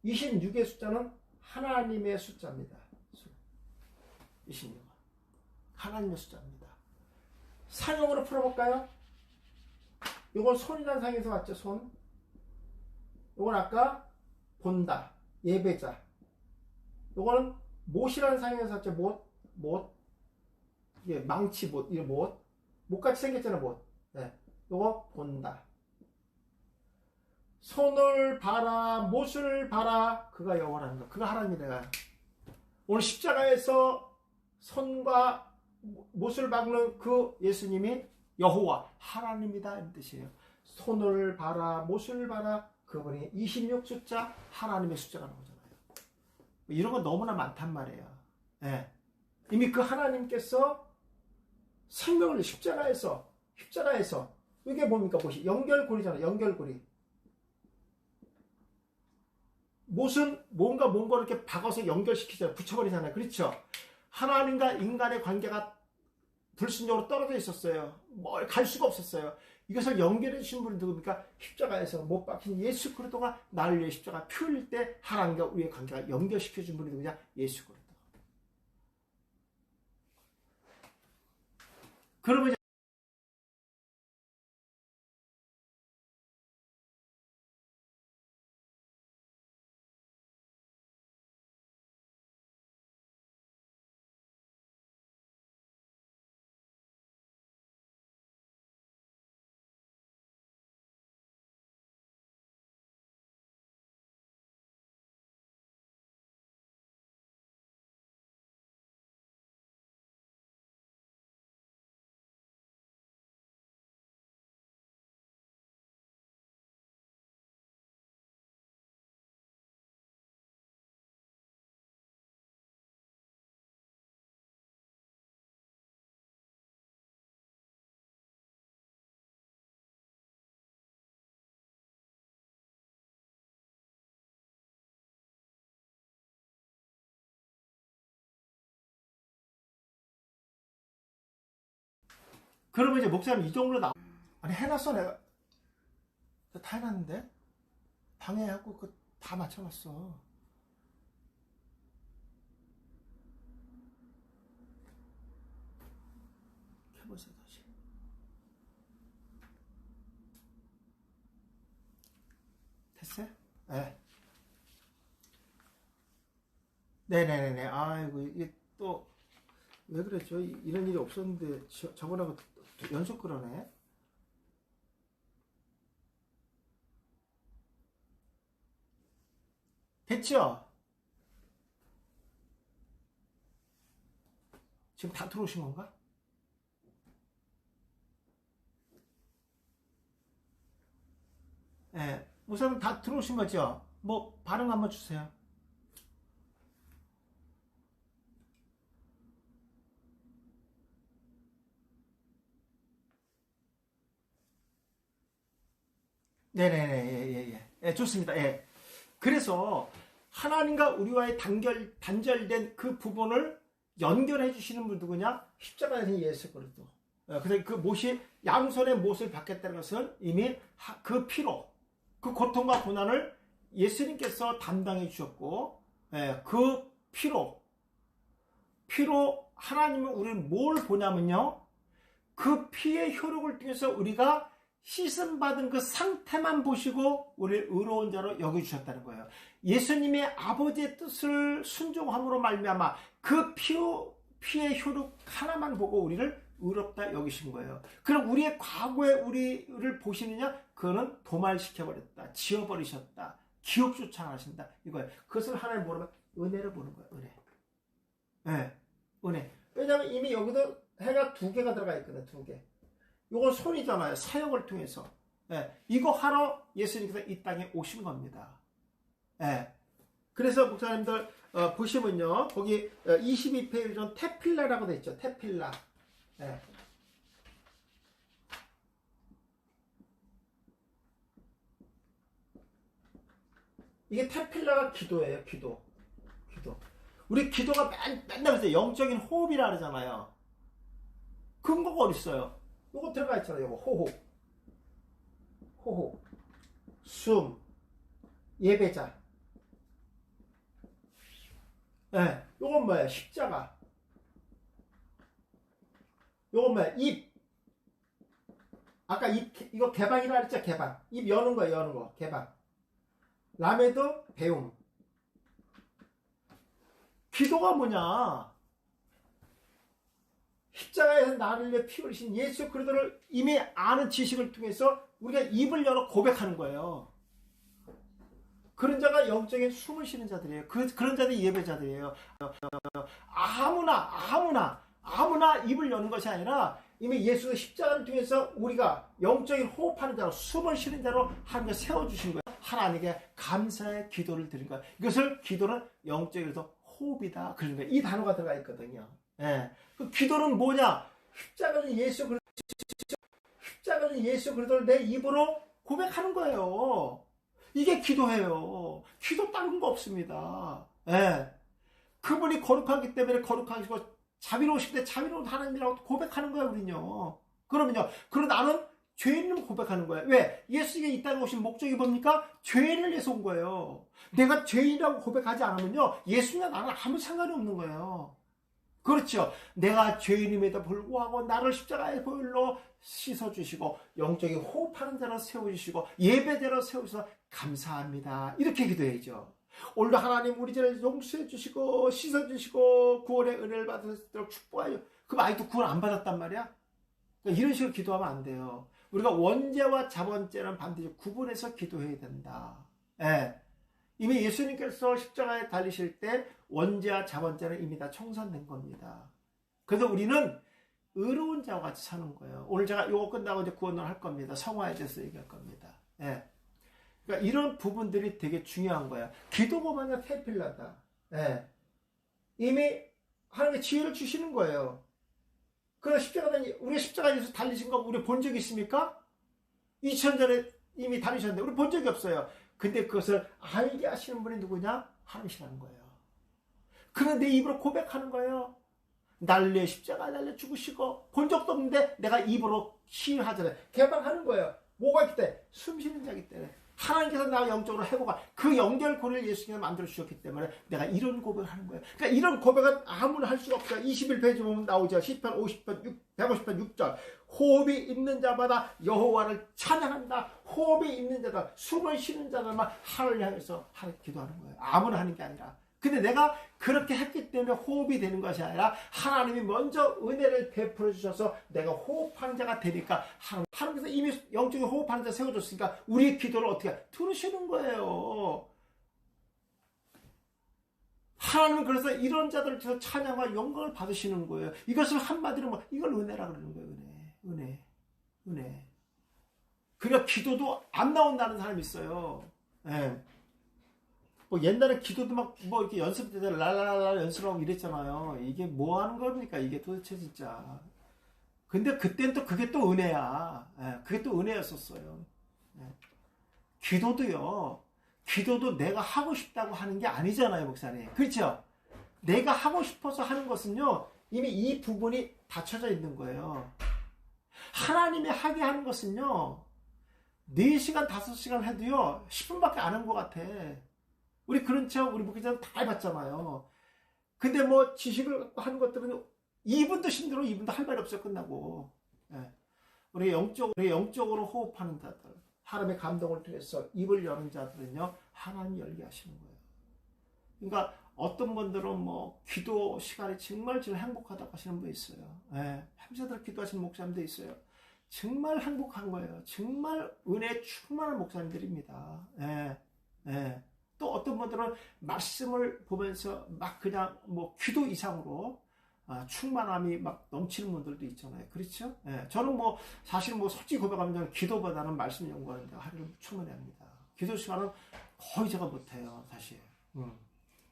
26의 숫자는 하나님의 숫자입니다. 26은 하나님의 숫자입니다. 상형으로 풀어볼까요? 이건 손이라는 상에서 왔죠. 손. 이건 아까 본다, 예배자. 이거는 못이라는 상에서 왔죠. 못. 예, 망치 못, 이 못같이 생겼잖아. 못. 네. 이거 본다. 손을 봐라, 못을 봐라. 그가 여호와라는 거. 그가 하나님이다. 오늘 십자가에서 손과 못을 박는 그 예수님이 여호와 하나님이다 이런 뜻이에요. 손을 봐라, 못을 봐라. 그분이 26 숫자 하나님의 숫자가 나오잖아요. 이런 거 너무나 많단 말이에요. 네. 이미 그 하나님께서 생명을 십자가에서 이게 뭡니까? 보시 연결고리잖아요. 연결고리. 못은 뭔가 이렇게 박아서 연결시키잖아요. 붙여버리잖아요. 그렇죠? 하나님과 인간의 관계가 불순종으로 떨어져 있었어요. 뭘 갈 수가 없었어요. 이것을 연결해 주신 분이 누굽니까? 십자가에서 못 박힌 예수 그리스도가 나를 위해 십자가 피 흘릴 때 하나님과 우리의 관계가 연결시켜 준 분이 누구냐? 예수 그리스도. 그러면 이제 목사님 이 정도로 아니 해놨어 내가 다 해놨는데 방해하고 그 다 맞춰놨어. 해보세요 다시. 됐어요? 네. 네네네네. 아이고 이게 또 왜 그랬죠? 이런 일이 없었는데 저번하고 연속 그러네. 됐죠? 지금 다 들어오신 건가? 네. 우선 다 들어오신 거죠? 뭐 반응 한번 주세요. 네네네. 예, 좋습니다. 예. 그래서 하나님과 우리와의 단절된 그 부분을 연결해 주시는 분 누구냐? 십자가에 예수 그리스도. 그래서 그 못이 양손의 못을 받겠다는 것은 이미 그 피로 그 고통과 고난을 예수님께서 담당해 주셨고, 그 피로 하나님은 우리를 뭘 보냐면요, 그 피의 효력을 통해서 우리가 씻음 받은 그 상태만 보시고 우리를 의로운 자로 여겨주셨다는 거예요. 예수님의 아버지의 뜻을 순종함으로 말미암아 그 피의 효력 하나만 보고 우리를 의롭다 여기신 거예요. 그럼 우리의 과거에 우리를 보시느냐? 그거는 도말시켜버렸다, 지워버리셨다, 기억조차 안 하신다 이거예요. 그것을 하나님 뭐라면 은혜로 보는 거예요. 은혜. 네, 은혜. 왜냐하면 이미 여기도 해가 2개가 들어가 있거든. 2개. 이건 손이잖아요. 사역을 통해서. 이거 하러 예수님께서 이 땅에 오신 겁니다. 그래서 목사님들 보시면요, 거기 22페이지 전 테필라라고 돼 있죠. 테필라. 이게 테필라가 기도예요. 기도. 우리 기도가 맨날 그래서 영적인 호흡이라 그러잖아요. 근거가 어디 있어요? 요거 들어가 있잖아요. 요거 호흡, 숨, 예배자. 예, 요건 뭐야? 십자가. 요건 뭐야? 입. 아까 입, 이거 개방이라 그랬죠? 개방. 입 여는 거야, 여는 거. 개방. 라메도 배움. 기도가 뭐냐? 십자가에서 나를 위해 피 흘리신 예수 그리스도를 이미 아는 지식을 통해서 우리가 입을 열어 고백하는 거예요. 그런 자가 영적인 숨을 쉬는 자들이에요. 그런 자들이 예배자들이에요. 아무나 입을 여는 것이 아니라 이미 예수의 십자가를 통해서 우리가 영적인 호흡하는 자로 숨을 쉬는 자로 하나님께 세워주신 거예요. 하나님께 감사의 기도를 드린 거예요. 이것을 기도는 영적으로서 호흡이다. 그런 거예요. 이 단어가 들어가 있거든요. 예. 그 기도는 뭐냐? 십자가는 예수 그리스도를 내 입으로 고백하는 거예요. 이게 기도예요. 기도 다른 거 없습니다. 예. 그분이 거룩하기 때문에 거룩하시고 자비로우실 때 자비로운 하나님이라고 고백하는 거예요, 우리는요. 그러면요. 그럼 나는 죄인을 고백하는 거예요. 왜? 예수님이 이 땅에 오신 목적이 뭡니까? 죄인을 위해서 온 거예요. 내가 죄인이라고 고백하지 않으면요. 예수님과 나는 아무 상관이 없는 거예요. 그렇죠. 내가 죄인임에도 불구하고 나를 십자가의 보혈로 씻어주시고 영적인 호흡하는 자로 세워주시고 예배대로 세우셔서 감사합니다. 이렇게 기도해야죠. 오늘도 하나님 우리 죄를 용서해 주시고 씻어주시고 구원의 은혜를 받을 수 있도록 축복하여. 그럼 아직도 구원 안 받았단 말이야? 그러니까 이런 식으로 기도하면 안 돼요. 우리가 원죄와 자번죄는 반드시 구분해서 기도해야 된다. 예. 이미 예수님께서 십자가에 달리실 때 원죄와 자번죄는 이미 다 청산된 겁니다. 그래서 우리는 의로운 자와 같이 사는 거예요. 오늘 제가 이거 끝나고 이제 구원을 할 겁니다. 성화에 대해서 얘기할 겁니다. 예. 그러니까 이런 부분들이 되게 중요한 거예요. 기도보다는 테필라다. 예. 이미 하나님의 지혜를 주시는 거예요. 그래서 우리 십자가에서 달리신 거 우리 본 적이 있습니까? 2000년 전에 이미 달리셨는데 우리 본 적이 없어요. 근데 그것을 알게 하시는 분이 누구냐? 하나님이시라는 거예요. 그런데 입으로 고백하는 거예요. 나를 위해 십자가에 달려 죽으시고 본 적도 없는데 내가 입으로 시인하잖아요. 개방하는 거예요. 뭐가 있기 때문에? 숨 쉬는 자이기 때문에. 하나님께서 나와 영적으로 회복한 그 연결고리를 예수님이 만들어 주셨기 때문에 내가 이런 고백을 하는 거예요. 그러니까 이런 고백은 아무나 할 수가 없어요. 21페이지 보면 나오죠. 10편 50편 150편 6절. 호흡이 있는 자마다 여호와를 찬양한다. 호흡이 있는 자다. 숨을 쉬는 자들만 하나님을 향해서 기도하는 거예요. 아무나 하는 게 아니라. 근데 내가 그렇게 했기 때문에 호흡이 되는 것이 아니라 하나님이 먼저 은혜를 베풀어 주셔서 내가 호흡하는 자가 되니까 하나님께서 이미 영적인 호흡하는 자 세워줬으니까 우리의 기도를 어떻게 들으시는 거예요. 하나님은 그래서 이런 자들을 통해서 찬양과 영광을 받으시는 거예요. 이것을 한마디로 뭐 이걸 은혜라 그러는 거예요. 은혜. 그러니까 기도도 안 나온다는 사람이 있어요. 예. 뭐 옛날에 기도도 막 뭐 이렇게 연습 때 랄랄랄 연습하고 이랬잖아요. 이게 뭐 하는 겁니까? 이게 도대체 진짜. 근데 그때는 또 그게 또 은혜야. 예, 그게 또 은혜였었어요. 예. 기도도 내가 하고 싶다고 하는 게 아니잖아요, 목사님. 그렇죠? 내가 하고 싶어서 하는 것은요, 이미 이 부분이 닫혀져 있는 거예요. 하나님이 하게 하는 것은요, 4시간, 5시간 해도요, 10분밖에 안 한 것 같아. 우리 그런 척 우리 목회자는 다 해봤잖아요. 근데 뭐 지식을 하는 것들은 2분도 힘들어. 2분도 할 말이 없어 끝나고. 예. 우리 영적으로 호흡하는 자들, 하나님의 감동을 통해서 입을 여는 자들은요, 하나님 열게 하시는 거예요. 그러니까 어떤 분들은 뭐 기도 시간이 정말 행복하다고 하시는 분 있어요. 예. 밤새도록 기도하시는 목사님도 있어요. 정말 행복한 거예요. 정말 은혜에 충만한 목사님들입니다. 예. 또 어떤 분들은 말씀을 보면서 막 그냥 뭐 기도 이상으로 충만함이 막 넘치는 분들도 있잖아요. 그렇죠? 예. 저는 뭐 사실 뭐 솔직히 고백하면 저는 기도보다는 말씀 연구하는데 하루를 충분히 합니다. 기도 시간은 거의 제가 못해요, 사실.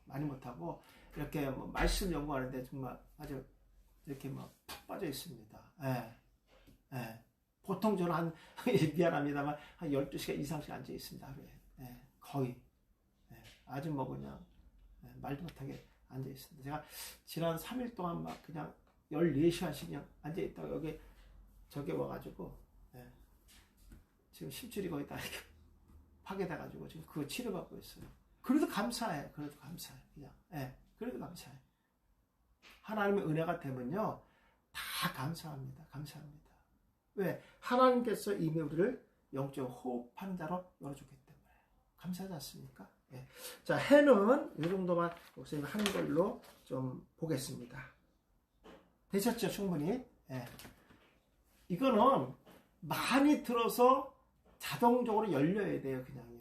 많이 못하고 이렇게 뭐 말씀 연구하는데 정말 아주 이렇게 막 푹 빠져 있습니다. 예. 보통 저는 한 미안합니다만 한 12시간 이상씩 앉아 있습니다, 하루에. 예. 거의. 아주 뭐 그냥 말도 못하게 앉아 있습니다. 제가 지난 3일 동안 막 그냥 14시간씩 그냥 앉아 있다가 여기 저기 와가지고 지금 심줄이 거의 다 이렇게 파괴돼가지고 지금 그거 치료받고 있어요. 그래도 감사해. 그래도 감사해. 그냥. 예. 그래도 감사해. 하나님의 은혜가 되면요. 다 감사합니다. 감사합니다. 왜? 하나님께서 이미 우리를 영적 호흡하는 자로 열어줬기 때문에. 감사하지 않습니까? 예. 자, 해는 이 정도만 목사님 하는 걸로 좀 보겠습니다. 되셨죠? 충분히? 예. 이거는 많이 들어서 자동적으로 열려야 돼요. 그냥요.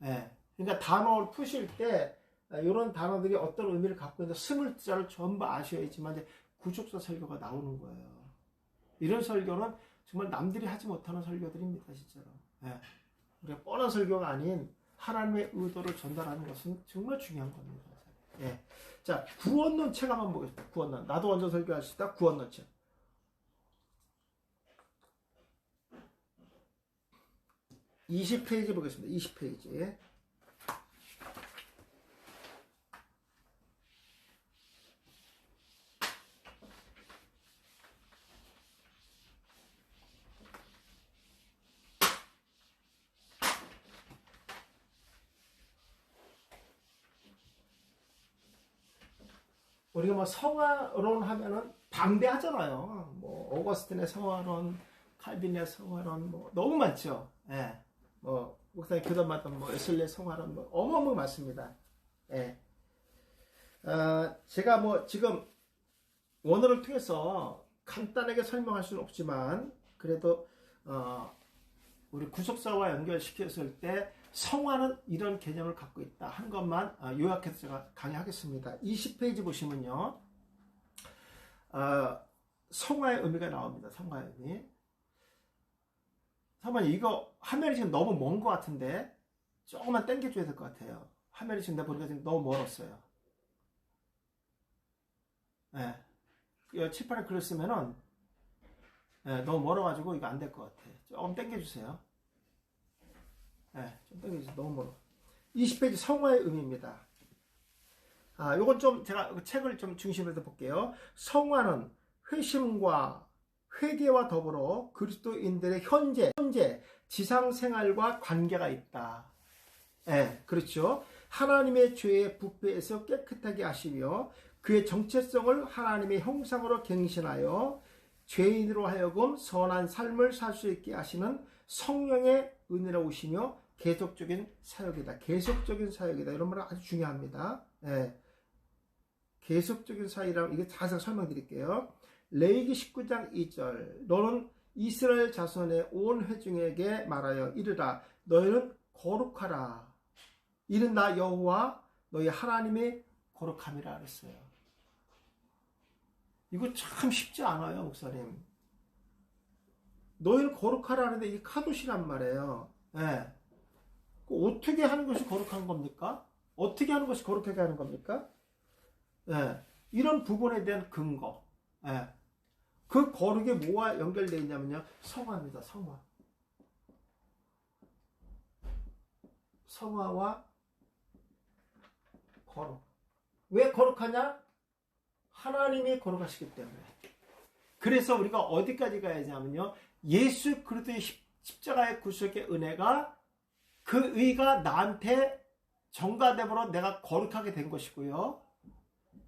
예. 그러니까 단어를 푸실 때 이런 단어들이 어떤 의미를 갖고 있는지 20자를 전부 아셔야지만 이제 구속사 설교가 나오는 거예요. 이런 설교는 정말 남들이 하지 못하는 설교들입니다. 진짜로. 예. 우리가 뻔한 설교가 아닌 하나님의 의도를 전달하는 것은 정말 중요한 겁니다. 예. 자, 구원론 책 한번 보겠습니다. 구원론. 나도 먼저 설교하시다. 구원론 책. 20페이지 보겠습니다. 20페이지. 우리가 뭐 성화론 하면은 방대하잖아요. 뭐 오거스틴의 성화론, 칼빈의 성화론 뭐 너무 많죠. 예. 뭐 목사님 그동안마다 뭐 웨슬리의 성화론 뭐 어마어마 많습니다. 예. 제가 뭐 지금 원어를 통해서 간단하게 설명할 수는 없지만 그래도 우리 구속사와 연결시켰을 때 성화는 이런 개념을 갖고 있다 한 것만 요약해서 제가 강의하겠습니다. 20페이지 보시면요. 성화의 의미가 나옵니다. 성화의 의미. 잠깐만 이거 화면이 지금 너무 먼 것 같은데 조금만 당겨줘야 될 것 같아요. 화면이 지금 내가 보니까 지금 너무 멀었어요. 네. 칠판에 글을 쓰면은 너무 멀어가지고 이거 안 될 것 같아. 조금 당겨주세요. 좀 당겨주세요. 너무 멀어. 20페이지 성화의 의미입니다. 요건 좀 제가 책을 좀 중심으로 볼게요. 성화는 회심과 회개와 더불어 그리스도인들의 현재 지상 생활과 관계가 있다. 그렇죠. 하나님의 죄의 부패에서 깨끗하게 하시며 그의 정체성을 하나님의 형상으로 갱신하여 죄인으로 하여금 선한 삶을 살 수 있게 하시는 성령의 은혜로우시며 계속적인 사역이다. 계속적인 사역이다. 이런 말은 아주 중요합니다. 계속적인 사역이라고 이게 자세히 설명드릴게요. 레위기 19장 2절 너는 이스라엘 자손의 온 회중에게 말하여 이르라 너희는 거룩하라 이는 나 여호와 너희 하나님의 거룩함이라 그랬어요. 이거 참 쉽지 않아요. 목사님. 너희는 거룩하라 하는데 이게 카도시란 말이에요. 어떻게 하는 것이 거룩한 겁니까? 어떻게 하는 것이 거룩하게 하는 겁니까? 이런 부분에 대한 근거. 그 거룩이 뭐와 연결되어 있냐면요. 성화입니다. 성화. 성화와 거룩. 왜 거룩하냐? 하나님이 거룩하시기 때문에. 그래서 우리가 어디까지 가야 하냐면요. 예수 그리스도의 십자가의 구속의 은혜가 그 의가 나한테 전가됨으로 내가 거룩하게 된 것이고요.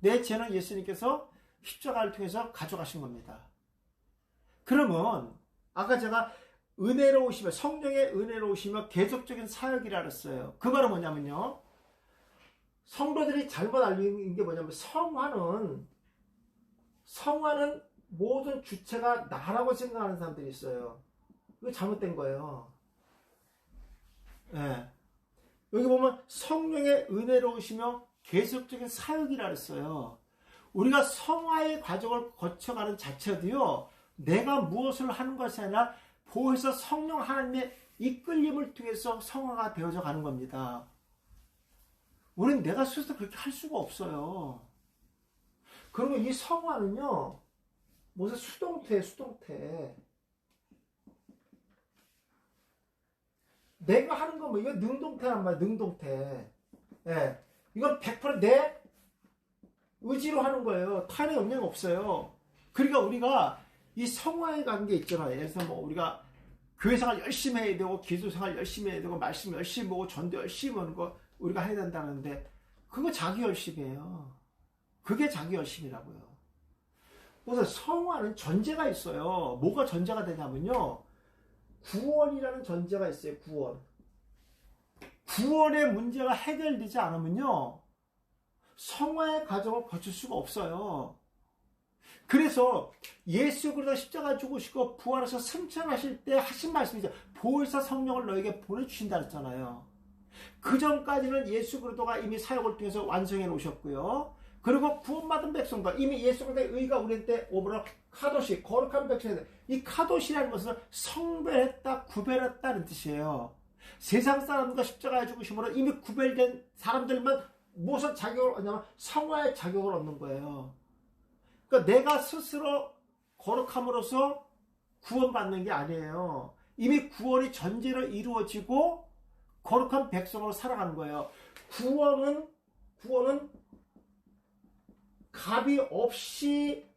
내 죄는 예수님께서 십자가를 통해서 가져가신 겁니다. 그러면 아까 제가 은혜로우시며 성령의 은혜로우시며 계속적인 사역이라 그랬어요. 그 말은 뭐냐면요. 성도들이 잘못 알고 있는 게 뭐냐면 성화는 모든 주체가 나라고 생각하는 사람들이 있어요. 이거 잘못된 거예요. 여기 보면 성령의 은혜로우시며 계속적인 사역이라 그랬어요. 우리가 성화의 과정을 거쳐가는 자체도요. 내가 무엇을 하는 것이 아니라 보혜사 성령 하나님의 이끌림을 통해서 성화가 되어져 가는 겁니다. 우리는 내가 스스로 그렇게 할 수가 없어요. 그러면 이 성화는요. 무슨 수동태. 내가 하는 건 뭐 이거 능동태란 말이야. 능동태. 이건 100% 내 의지로 하는 거예요. 타인의 영향이 없어요. 그러니까 우리가 이 성화에 관계 있잖아요. 예를 들어서 뭐 우리가 교회 생활 열심히 해야 되고 기도 생활 열심히 해야 되고 말씀 열심히 보고 전도 열심히 하는 거 우리가 해야 된다는데 그거 자기 열심이에요. 그게 자기 열심이라고요. 그래서 성화는 전제가 있어요. 뭐가 전제가 되냐면요. 구원이라는 전제가 있어요. 구원. 구원의 문제가 해결되지 않으면요. 성화의 과정을 거칠 수가 없어요. 그래서 예수 그리스도 십자가 죽으시고 부활해서 승천하실 때 하신 말씀이죠. 보혜사 성령을 너에게 보내주신다 했잖아요. 그 전까지는 예수 그리스도가 이미 사역을 통해서 완성해 놓으셨고요. 그리고 구원받은 백성들, 이미 예수 그리스도의 의가 우리한테 오므로 카도시, 거룩한 백성인데, 이 카도시라는 것은 성별했다, 구별했다는 뜻이에요. 세상 사람과 십자가에 죽으심으로 이미 구별된 사람들만 무슨 자격을 얻냐면 성화의 자격을 얻는 거예요. 그러니까 내가 스스로 거룩함으로써 구원받는 게 아니에요. 이미 구원이 전제로 이루어지고 거룩한 백성으로 살아가는 거예요. 구원은 값이 없이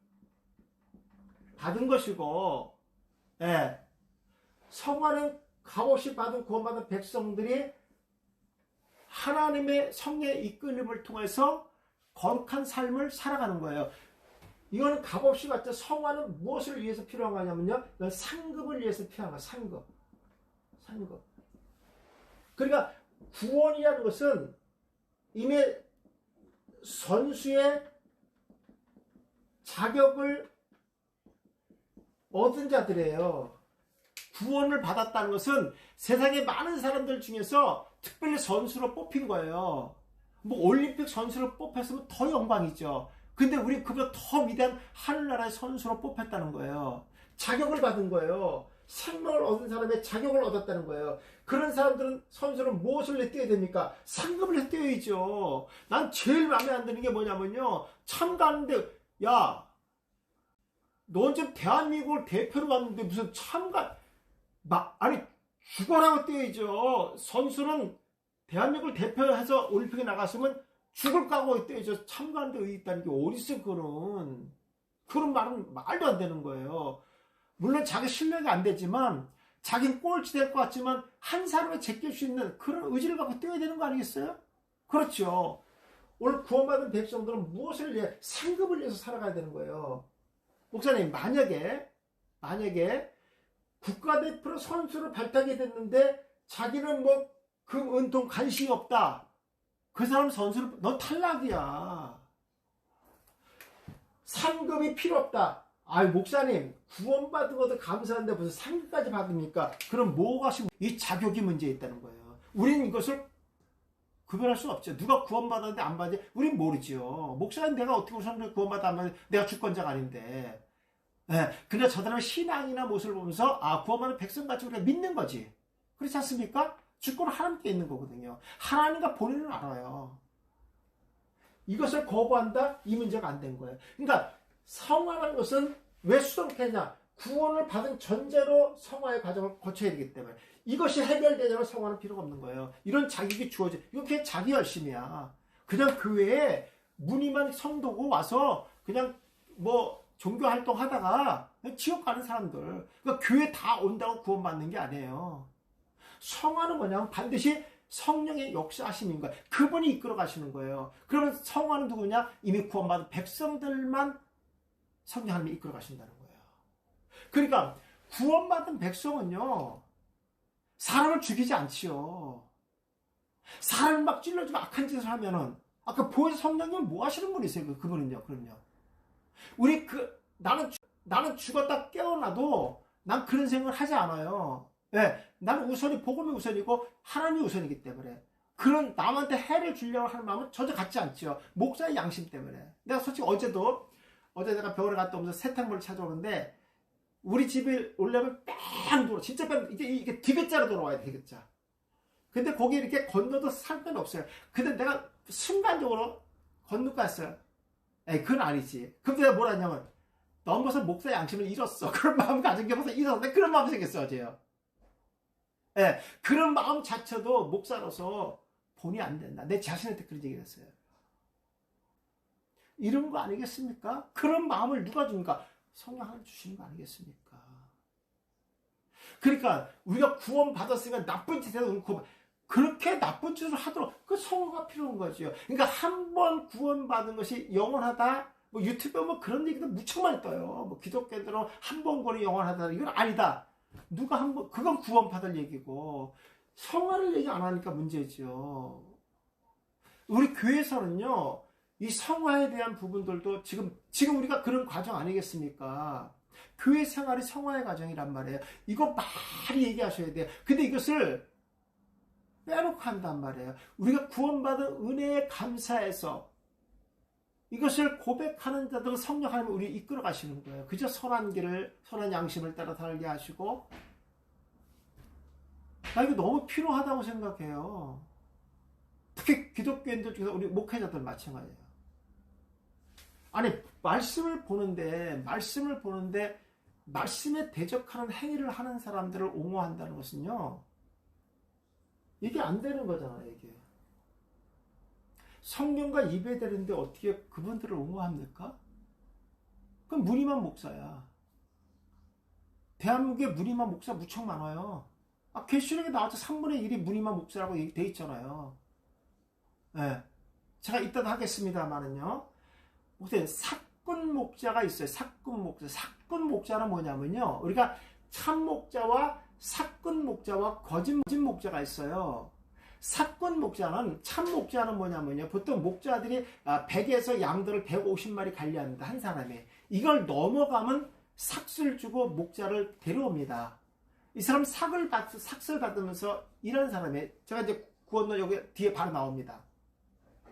받은 것이고, 예. 성화는 값없이 받은 구원받은 백성들이 하나님의 성령의 이끌림을 통해서 거룩한 삶을 살아가는 거예요. 이거는 값없이 받죠. 성화는 무엇을 위해서 필요한 거냐면요. 이건 상급을 위해서 필요한 거예요. 상급. 그러니까 구원이라는 것은 이미 선수의 자격을 얻은 자들이에요. 구원을 받았다는 것은 세상의 많은 사람들 중에서 특별히 선수로 뽑힌 거예요. 뭐 올림픽 선수로 뽑혔으면 더 영광이죠. 근데 우리 그보다 더 위대한 하늘나라의 선수로 뽑혔다는 거예요. 자격을 받은 거예요. 생명을 얻은 사람의 자격을 얻었다는 거예요. 그런 사람들은 선수는 무엇을 뛰어야 됩니까? 상급을 뛰어야죠. 난 제일 마음에 안 드는 게 뭐냐면요. 참가하는데 야, 너 지금 대한민국을 대표로 갔는데 무슨 아니 죽어라고 뛰어야죠. 선수는 대한민국을 대표해서 올림픽에 나갔으면 죽을 각오에 뛰어야죠. 참가하는데 의의 있다는 게 어딨어. 그런 말은 말도 안 되는 거예요. 물론 자기 실력이 안 되지만 자기는 꼴찌 될 것 같지만 한 사람을 제낄 수 있는 그런 의지를 갖고 뛰어야 되는 거 아니겠어요? 그렇죠. 오늘 구원받은 백성들은 무엇을 위해 상급을 위해서 살아가야 되는 거예요. 목사님, 만약에 국가대표로 선수를 발탁이 됐는데 자기는 뭐 금, 은통 관심이 없다. 그 사람 선수를 너 탈락이야. 상급이 필요 없다. 아이 목사님, 구원받은 것도 감사한데 무슨 상급까지 받습니까? 그럼 이 자격이 문제에 있다는 거예요. 우리는 이것을 구별할 수 없죠. 누가 구원받았는데 안 받지? 우린 모르죠. 목사님, 내가 어떻게 우선 구원받아 안 받지? 내가 주권자가 아닌데. 네, 근데 저 사람의 신앙이나 모습을 보면서 구원받은 백성같이 우리가 믿는 거지. 그렇지 않습니까? 주권은 하나님께 있는 거거든요. 하나님과 본인은 알아요. 이것을 거부한다? 이 문제가 안 된 거예요. 그러니까 성화라는 것은 왜 수동태냐? 구원을 받은 전제로 성화의 과정을 거쳐야 되기 때문에 이것이 해결되냐면 성화는 필요가 없는 거예요. 이런 자격이 주어져. 이게 자기 열심이야. 그냥 교회에 무늬만 성도고 와서 그냥 뭐 종교활동 하다가 지옥 가는 사람들. 그러니까 교회 다 온다고 구원받는 게 아니에요. 성화는 뭐냐면 반드시 성령의 역사하심인 거예요. 그분이 이끌어 가시는 거예요. 그러면 성화는 누구냐? 이미 구원받은 백성들만 성령 하나님이 이끌어 가신다는 거예요. 그러니까 구원받은 백성은요. 사람을 죽이지 않지요. 사람을 막 찔러주고 악한 짓을 하면은 아까 보혜사 성령님은 뭐 하시는 분이세요? 그분은요. 그럼요. 나는 죽었다 깨어나도 난 그런 생각을 하지 않아요. 네, 나는 우선이 복음이 우선이고 하나님이 우선이기 때문에 그런 남한테 해를 주려고 하는 마음은 전혀 같지 않죠. 목사의 양심 때문에. 내가 솔직히 어제 내가 병원에 갔다 오면서 세탁물을 찾아오는데 우리 집에 오려면 뺑 돌아. 진짜 이게 디귿자로 돌아와야 돼. 디귿자. 근데 거기 이렇게 건너도 상관이 없어요. 근데 내가 순간적으로 건너갔어요. 그건 아니지. 그럼 내가 뭘 하냐면 넘어서 목사의 양심을 잃었어. 그런 마음 가진 게 벌써 잃었는데 그런 마음이 생겼어. 어제요. 그런 마음 자체도 목사로서 본이 안 된다. 내 자신한테 그런 얘기를 했어요. 이런 거 아니겠습니까? 그런 마음을 누가 줍니까? 성령 하나 주시는 거 아니겠습니까? 그러니까 우리가 구원 받았으니까 나쁜 짓 해도 우리 구원, 그렇게 나쁜 짓을 하도록 그 성화가 필요한 거죠. 그러니까 한 번 구원받은 것이 영원하다. 뭐 유튜브에 뭐 그런 얘기도 무척 많이 떠요. 뭐 기독교들은 한 번 구원이 영원하다. 이건 아니다. 누가 한 번, 그건 구원받을 얘기고 성화를 얘기 안 하니까 문제죠. 우리 교회에서는요, 이 성화에 대한 부분들도 지금 우리가 그런 과정 아니겠습니까? 교회 생활이 성화의 과정이란 말이에요. 이거 많이 얘기하셔야 돼요. 근데 이것을 빼놓고 한단 말이에요. 우리가 구원받은 은혜에 감사해서 이것을 고백하는 자들은 성령 하나님이 우리 이끌어 가시는 거예요. 그저 선한 길을, 선한 양심을 따라 살게 하시고, 나 이거 너무 필요하다고 생각해요. 특히 기독교인들 중에서 우리 목회자들 마찬가지예요. 아니, 말씀을 보는데 말씀에 대적하는 행위를 하는 사람들을 옹호한다는 것은요, 이게 안 되는 거잖아요. 이게 성령과 예배되는데 어떻게 그분들을 옹호합니까? 그럼 무늬만 목사야. 대한민국에 무늬만 목사 무척 많아요. 계시록에 나와서 3분의 1이 무늬만 목사라고 돼 있잖아요. 네. 제가 이따도 하겠습니다만은요. 무슨 사꾼 목자가 있어요. 사꾼 목자. 사꾼 목자는 뭐냐면요, 우리가 참 목자와 사꾼 목자와 거짓 목자가 있어요. 사꾼 목자는, 참 목자는 뭐냐면요, 보통 목자들이 100에서 양들을 150마리 관리합니다. 한 사람이. 이걸 넘어가면 삭을 주고 목자를 데려옵니다. 이 사람 삭을 받으면서 일하는 사람이, 제가 이제 구원론 여기 뒤에 바로 나옵니다.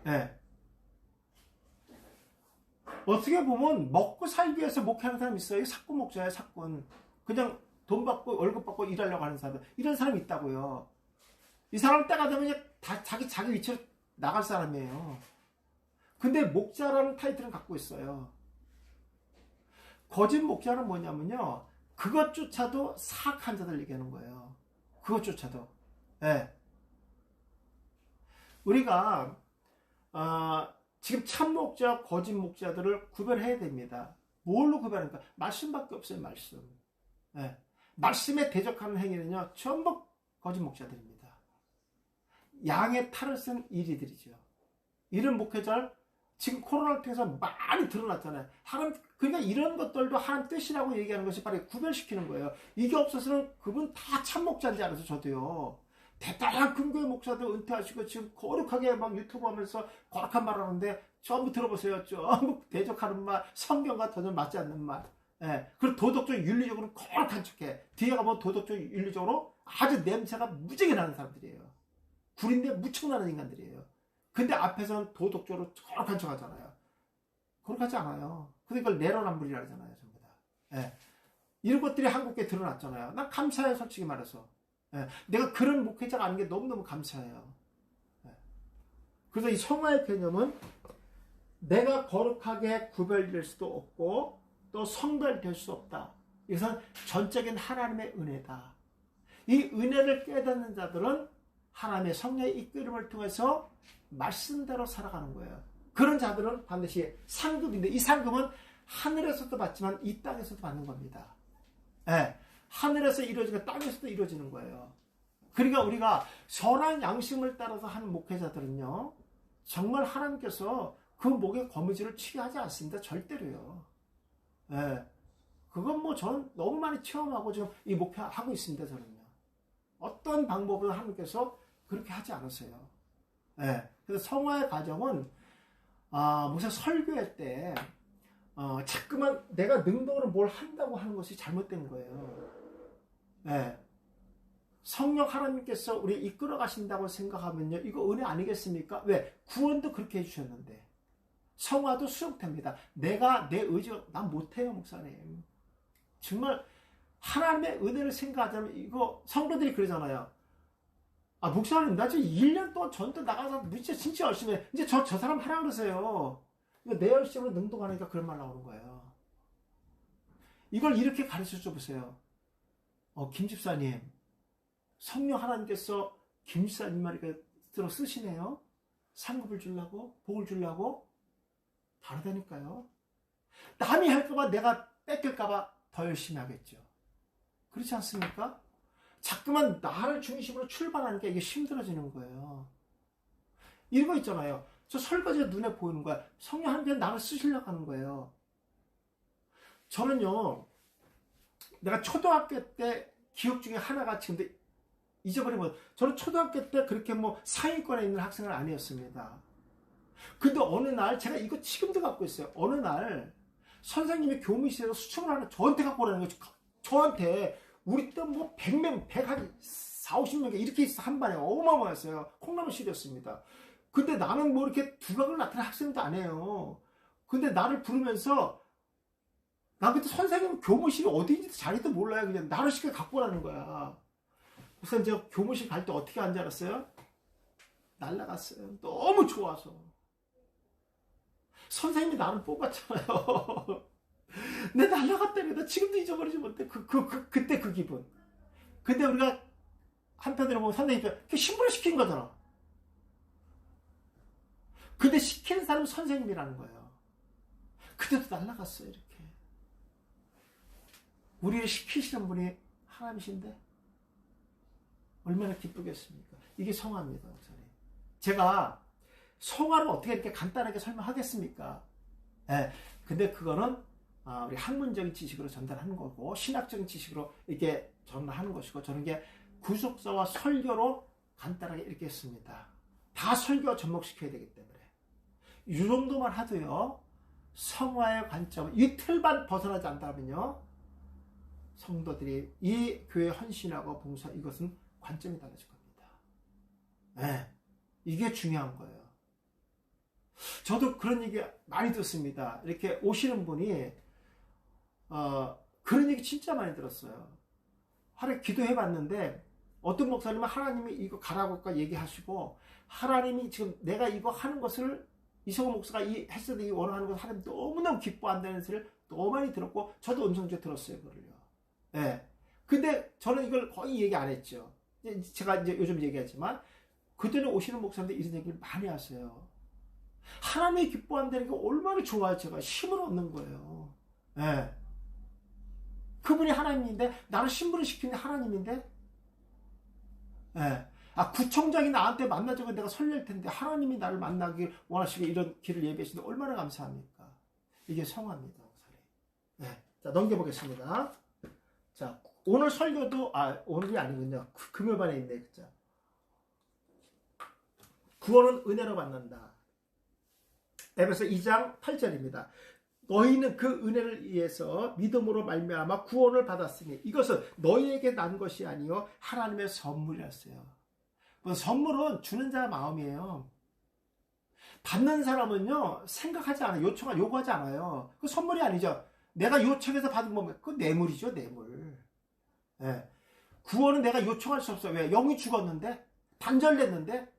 네. 어떻게 보면 먹고 살기 위해서 목회하는 사람이 있어요. 사꾼 목자예요, 사꾼. 그냥 돈 받고 월급 받고 일하려고 하는 사람, 이런 사람이 있다고요. 이 사람 때가 되면 다 자기 위치로 나갈 사람이에요. 근데 목자라는 타이틀은 갖고 있어요. 거짓 목자는 뭐냐면요, 그것조차도 사악한 자들 얘기하는 거예요. 그것조차도. 네. 우리가 지금 참 목자, 거짓 목자들을 구별해야 됩니다. 뭘로 구별합니까? 말씀밖에 없어요. 말씀. 네. 말씀에 대적하는 행위는요, 전부 거짓 목자들입니다. 양의 탈을 쓴 이리들이죠. 이런 목회자를 지금 코로나를 통해서 많이 드러났잖아요. 그러니까 이런 것들도 하나님 뜻이라고 얘기하는 것이 바로 구별시키는 거예요. 이게 없어서는 그분 다 참목자인지 알아서 저도요. 대단한 근교의 목사들 은퇴하시고 지금 거룩하게 막 유튜브 하면서 거룩한 말 하는데 전부 들어보세요. 전부 대적하는 말, 성경과 전혀 맞지 않는 말. 예. 그리고 도덕적 윤리적으로 거룩한 척해. 뒤에 가면 도덕적 윤리적으로 아주 냄새가 무지하게 나는 사람들이에요. 구린데 무척 나는 인간들이에요. 근데 앞에서는 도덕적으로 거룩한 척 하잖아요. 거룩하지 않아요. 근데 이걸 내로남불이라 하잖아요. 전부 다. 예. 이런 것들이 한국에 드러났잖아요. 난 감사해요. 솔직히 말해서. 예. 내가 그런 목회자가 아닌 게 너무너무 감사해요. 예. 그래서 이 성화의 개념은 내가 거룩하게 구별될 수도 없고 또 성별될 수 없다. 이것은 전적인 하나님의 은혜다. 이 은혜를 깨닫는 자들은 하나님의 성령의 이끌음을 통해서 말씀대로 살아가는 거예요. 그런 자들은 반드시 상급인데, 이 상급은 하늘에서도 받지만 이 땅에서도 받는 겁니다. 네. 하늘에서 이루어지고 땅에서도 이루어지는 거예요. 그러니까 우리가 선한 양심을 따라서 하는 목회자들은요, 정말 하나님께서 그 목의 거미줄을 치게 하지 않습니다. 절대로요. 네. 그건 뭐 저는 너무 많이 체험하고 지금 이 목회하고 있습니다. 저는요. 어떤 방법으로 하나님께서 그렇게 하지 않으세요. 네. 그래서 성화의 과정은 무슨 설교할 때 자꾸만 내가 능동으로 뭘 한다고 하는 것이 잘못된 거예요. 네. 성령 하나님께서 우리 이끌어 가신다고 생각하면요, 이거 은혜 아니겠습니까? 왜? 구원도 그렇게 해주셨는데 성화도 수용됩니다. 내가 내 의지가 난 못해요, 목사님. 정말 하나님의 은혜를 생각하자면 이거 성도들이 그러잖아요. 목사님, 나 지금 1년 동안 전도 나가서 진짜 열심히 해. 이제 저 사람 하라 그러세요. 내 열심으로 능동하니까 그런 말 나오는 거예요. 이걸 이렇게 가르쳐 줘 보세요. 김 집사님, 성령 하나님께서 김 집사님 말을 들어 쓰시네요. 상급을 주려고, 복을 주려고. 다르다니까요. 남이 할까봐 내가 뺏길까봐 더 열심히 하겠죠. 그렇지 않습니까? 자꾸만 나를 중심으로 출발하는 게 이게 힘들어지는 거예요. 이런 거 있잖아요. 저 설거지가 눈에 보이는 거야. 성령 하나님께서 나를 쓰시려고 하는 거예요. 저는요, 내가 초등학교 때 기억 중에 하나가 지금 잊어버리면, 저는 초등학교 때 그렇게 뭐 상위권에 있는 학생은 아니었습니다. 근데 어느 날, 제가 이거 지금도 갖고 있어요. 어느 날 선생님이 교무실에서 수첩을 하나 저한테 갖고 오라는 거죠. 저한테. 우리 때 뭐 100명, 140, 50명 이렇게 있어. 한 반에 어마어마했어요. 콩나물실이었습니다. 근데 나는 뭐 이렇게 두각을 나타낸 학생도 아니에요. 근데 나를 부르면서, 나 그때 선생님 교무실이 어디인지도 자리도 몰라요. 그냥 나를 시켜 갖고 오라는 거야. 그래서 이제 교무실 갈 때 어떻게 앉아 알았어요? 날라갔어요. 너무 좋아서. 선생님이 나를 뽑았잖아요. 내 날라갔다니. 나 지금도 잊어버리지 못해. 그때 그 기분. 근데 우리가 한편으로 보면 선생님이 신분을 시킨 거잖아. 근데 시키는 사람은 선생님이라는 거예요. 그때도 날라갔어요, 이렇게. 우리를 시키시는 분이 하나님이신데 얼마나 기쁘겠습니까? 이게 성화입니다, 목사님. 제가 성화를 어떻게 이렇게 간단하게 설명하겠습니까? 네, 근데 그거는 우리 학문적인 지식으로 전달하는 거고, 신학적인 지식으로 이렇게 전달하는 것이고, 저는 이게 구속사와 설교로 간단하게 이렇게 했습니다. 다 설교와 접목시켜야 되기 때문에. 이 정도만 하도요, 성화의 관점, 이 틀만 벗어나지 않다면요, 성도들이 이 교회 헌신하고 봉사, 이것은 관점이 달라질 겁니다. 네, 이게 중요한 거예요. 저도 그런 얘기 많이 듣습니다. 이렇게 오시는 분이 그런 얘기 진짜 많이 들었어요. 하루에 기도해 봤는데 어떤 목사님은 하나님이 이거 가라고 얘기하시고, 하나님이 지금 내가 이거 하는 것을, 이성호 목사가 이 헬스도 이 원하는 것을 하나님 너무너무 기뻐한다는 소리를 너무 많이 들었고, 저도 음성적으로 들었어요, 그걸요. 네. 근데 저는 이걸 거의 얘기 안 했죠. 제가 이제 요즘 얘기하지만, 그전에 오시는 목사님들 이런 얘기를 많이 하세요. 하나님이 기뻐한다는 게 얼마나 좋아요. 제가 힘을 얻는 거예요. 네. 그분이 하나님인데, 나를 신분을 시키는 하나님인데, 네. 구청장이 나한테 만나자고 내가 설렐 텐데, 하나님이 나를 만나길 원하시고 이런 길을 예배하시는데 얼마나 감사합니까? 이게 성화입니다. 네. 자, 넘겨보겠습니다. 자, 오늘 설교도, 오늘이 아니군요. 금요반에 있네, 그죠? 구원은 은혜로 받는다. 에베소 2장 8절입니다. 너희는 그 은혜를 위해서 믿음으로 말미암아 구원을 받았으니 이것은 너희에게 난 것이 아니요 하나님의 선물이었어요. 선물은 주는 자 마음이에요. 받는 사람은요 생각하지 않아요. 요구하지 않아요. 그 선물이 아니죠. 내가 요청해서 받은 거면 그 뇌물이죠, 뇌물. 네. 구원은 내가 요청할 수 없어요. 왜? 영이 죽었는데, 단절됐는데,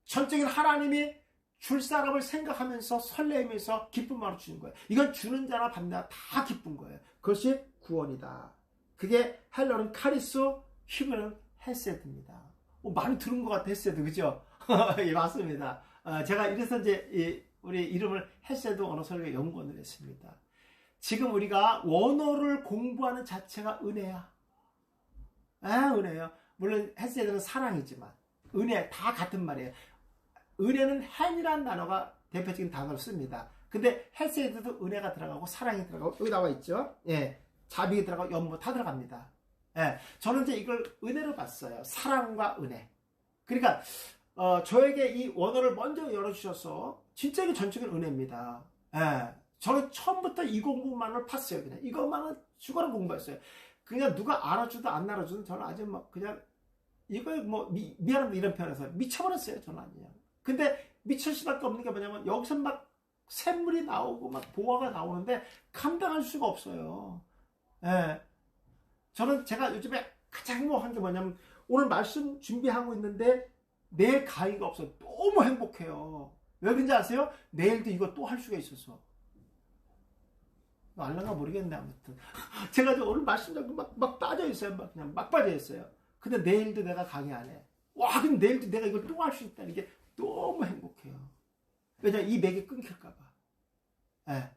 전적인 하나님이 줄 사람을 생각하면서 설레면서 기쁜 마음으로 주는 거예요. 이건 주는 자나 받는 자나 다 기쁜 거예요. 그것이 구원이다. 그게 헬러는 카리스, 히브리는 헤세드입니다. 많이 들은 것 같아, 헤세드, 그죠? 예, 맞습니다. 제가 이래서 이제 우리 이름을 헤세드 언어 설교 연구원을 했습니다. 지금 우리가 원어를 공부하는 자체가 은혜야. 은혜요. 물론 헤세드는 사랑이지만 은혜 다 같은 말이에요. 은혜는 헨이라는 단어가 대표적인 단어를 씁니다. 근데 헤세드도 은혜가 들어가고 사랑이 들어가고, 여기 나와 있죠. 예, 자비가 들어가고 연모 다 들어갑니다. 예, 저는 이제 이걸 은혜로 봤어요. 사랑과 은혜. 그러니까 저에게 이 원어를 먼저 열어주셔서 진짜 이게 전적인 은혜입니다. 예, 저는 처음부터 이 공부만을 팠어요. 그냥 이것만은 죽어라 공부했어요. 그냥 누가 알아주든 안 알아주든 저는 아주 막 그냥 이거에 뭐 미안합니다 이런 표현에서 미쳐버렸어요. 저는 아니에요. 근데 미칠 수밖에 없는 게 뭐냐면 여기서 막 샘물이 나오고 막 보화가 나오는데 감당할 수가 없어요. 예. 저는 제가 요즘에 가장 행복한 게 뭐냐면 오늘 말씀 준비하고 있는데 내일 강의가 없어요. 너무 행복해요. 왜 그런지 아세요? 내일도 이거 또 할 수가 있어서. 알랑가 모르겠네, 아무튼. 제가 오늘 말씀 듣고 막 빠져있어요. 그냥 막 빠져있어요. 근데 내일도 내가 강의 안 해. 와, 그럼 내일도 내가 이걸 또 할 수 있다는 게 너무 행복해요. 왜냐면 이 맥이 끊길까봐. 네.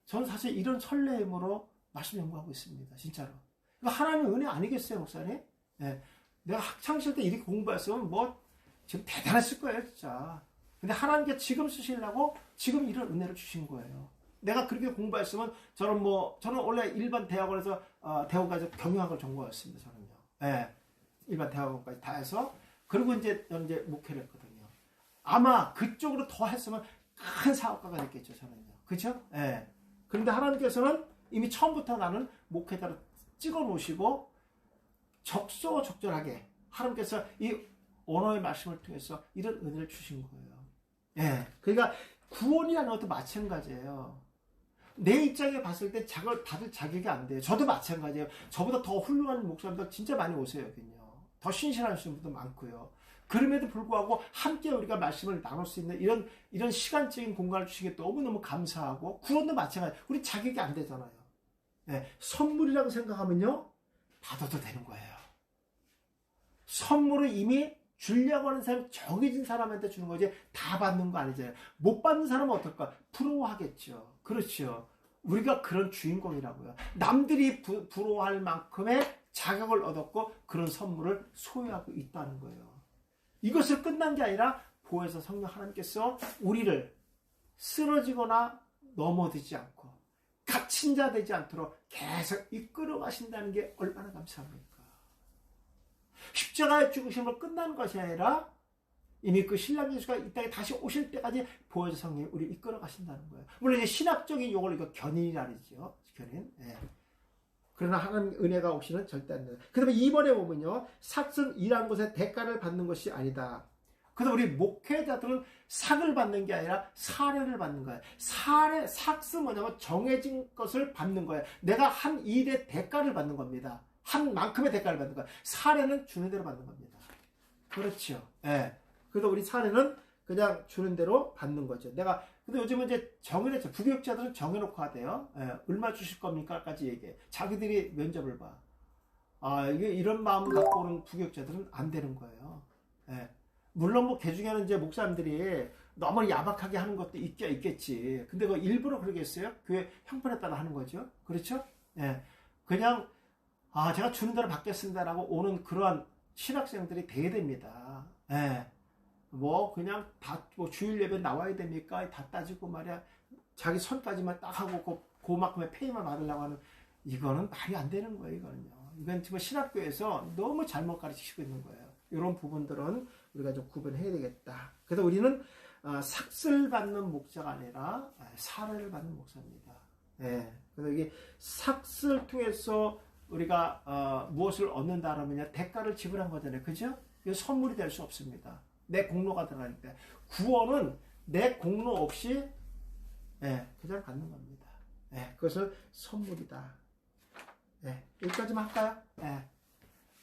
저는 사실 이런 설레임으로 말씀 연구하고 있습니다. 진짜로. 이거 하나님의 은혜 아니겠어요, 목사님? 예. 내가 학창시절 때 이렇게 공부했으면 뭐 지금 대단했을 거예요, 진짜. 근데 하나님께 지금 쓰시려고 지금 이런 은혜를 주신 거예요. 내가 그렇게 공부했으면 저는 원래 일반 대학원에서 대학원까지 경영학을 전공했습니다. 저는요. 예. 일반 대학원까지 다 해서 그리고 이제 목회를 했거든요. 아마 그쪽으로 더 했으면 큰 사업가가 됐겠죠, 저는요. 그렇죠? 예. 그런데 하나님께서는 이미 처음부터 나는 목회자로 찍어 놓으시고 적소적절하게 하나님께서 이 언어의 말씀을 통해서 이런 은혜를 주신 거예요. 예. 그러니까 구원이라는 것도 마찬가지예요. 내 입장에 봤을 때 자격을 받을 자격이 안 돼요. 저도 마찬가지예요. 저보다 더 훌륭한 목사님들 진짜 많이 오세요, 여기는요. 더 신실하신 분도 많고요. 그럼에도 불구하고 함께 우리가 말씀을 나눌 수 있는 이런 시간적인 공간을 주신 게 너무너무 감사하고, 구원도 마찬가지. 우리 자격이 안 되잖아요. 예. 선물이라고 생각하면요, 받아도 되는 거예요. 선물을 이미 주려고 하는 사람, 정해진 사람한테 주는 거지 다 받는 거 아니잖아요. 못 받는 사람은 어떨까? 부러워하겠죠. 그렇죠. 우리가 그런 주인공이라고요. 남들이 부러워할 만큼의 자격을 얻었고 그런 선물을 소유하고 있다는 거예요. 이것을 끝난 게 아니라 보혜사 성령 하나님께서 우리를 쓰러지거나 넘어지지 않고 갇힌 자 되지 않도록 계속 이끌어 가신다는 게 얼마나 감사합니까? 십자가의 죽으심으로 끝난 것이 아니라 이미 그 신랑 예수가 이 땅에 다시 오실 때까지 보혜사 성령이 우리 이끌어 가신다는 거예요. 물론 이제 신학적인 용어로 이거 견인이라죠. 견인. 예. 그러나 하나님 은혜가 없이는 절대 안 돼요. 그 다음에 2번에 보면요, 삭은 일한 것에 대가를 받는 것이 아니다. 그래서 우리 목회자들은 삭을 받는 게 아니라 사례를 받는 거예요. 삭은 뭐냐면 정해진 것을 받는 거예요. 내가 한 일의 대가를 받는 겁니다. 한 만큼의 대가를 받는 거예요. 사례는 주는 대로 받는 겁니다. 그렇죠. 예. 그래서 우리 사례는 그냥 주는 대로 받는 거죠. 근데 요즘은 이제 정해냈죠. 부교육자들은 정해놓고 하대요. 예. 얼마 주실 겁니까? 까지 얘기해. 자기들이 면접을 봐. 이게 이런 마음을 갖고 오는 부교육자들은 안 되는 거예요. 예. 물론 개 중에는 이제 목사님들이 너무 야박하게 하는 것도 있겠지. 근데 그 일부러 그러겠어요? 교회 형편에 따라 하는 거죠. 그렇죠? 예. 그냥 제가 주는 대로 받겠습니다라고 오는 그러한 신학생들이 돼야 됩니다. 예. 그냥 주일 예배 나와야 됩니까? 다 따지고 말이야. 자기 선까지만 딱 하고 그만큼의 페이만 받으려고 하는, 이거는 말이 안 되는 거예요, 이거는요. 이건 지금 신학교에서 너무 잘못 가르치시고 있는 거예요. 이런 부분들은 우리가 좀 구분해야 되겠다. 그래서 우리는 삭슬 받는 목자가 아니라 사례를 받는 목사입니다. 예. 그래서 이게 삭슬 통해서 우리가 무엇을 얻는다 하면요, 대가를 지불한 거잖아요. 그죠? 이거 선물이 될 수 없습니다. 내 공로가 들어갈 때. 구원은 내 공로 없이 그냥 받는 겁니다. 그것은 선물이다. 여기까지만 할까요?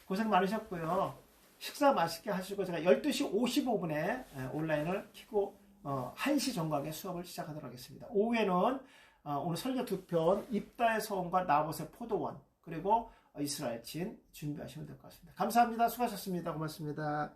고생 많으셨고요. 식사 맛있게 하시고 제가 12시 55분에 온라인을 켜고 1시 정각에 수업을 시작하도록 하겠습니다. 오후에는 오늘 설교 2편, 입다의 소원과 나봇의 포도원, 그리고 이스라엘 진 준비하시면 될 것 같습니다. 감사합니다. 수고하셨습니다. 고맙습니다.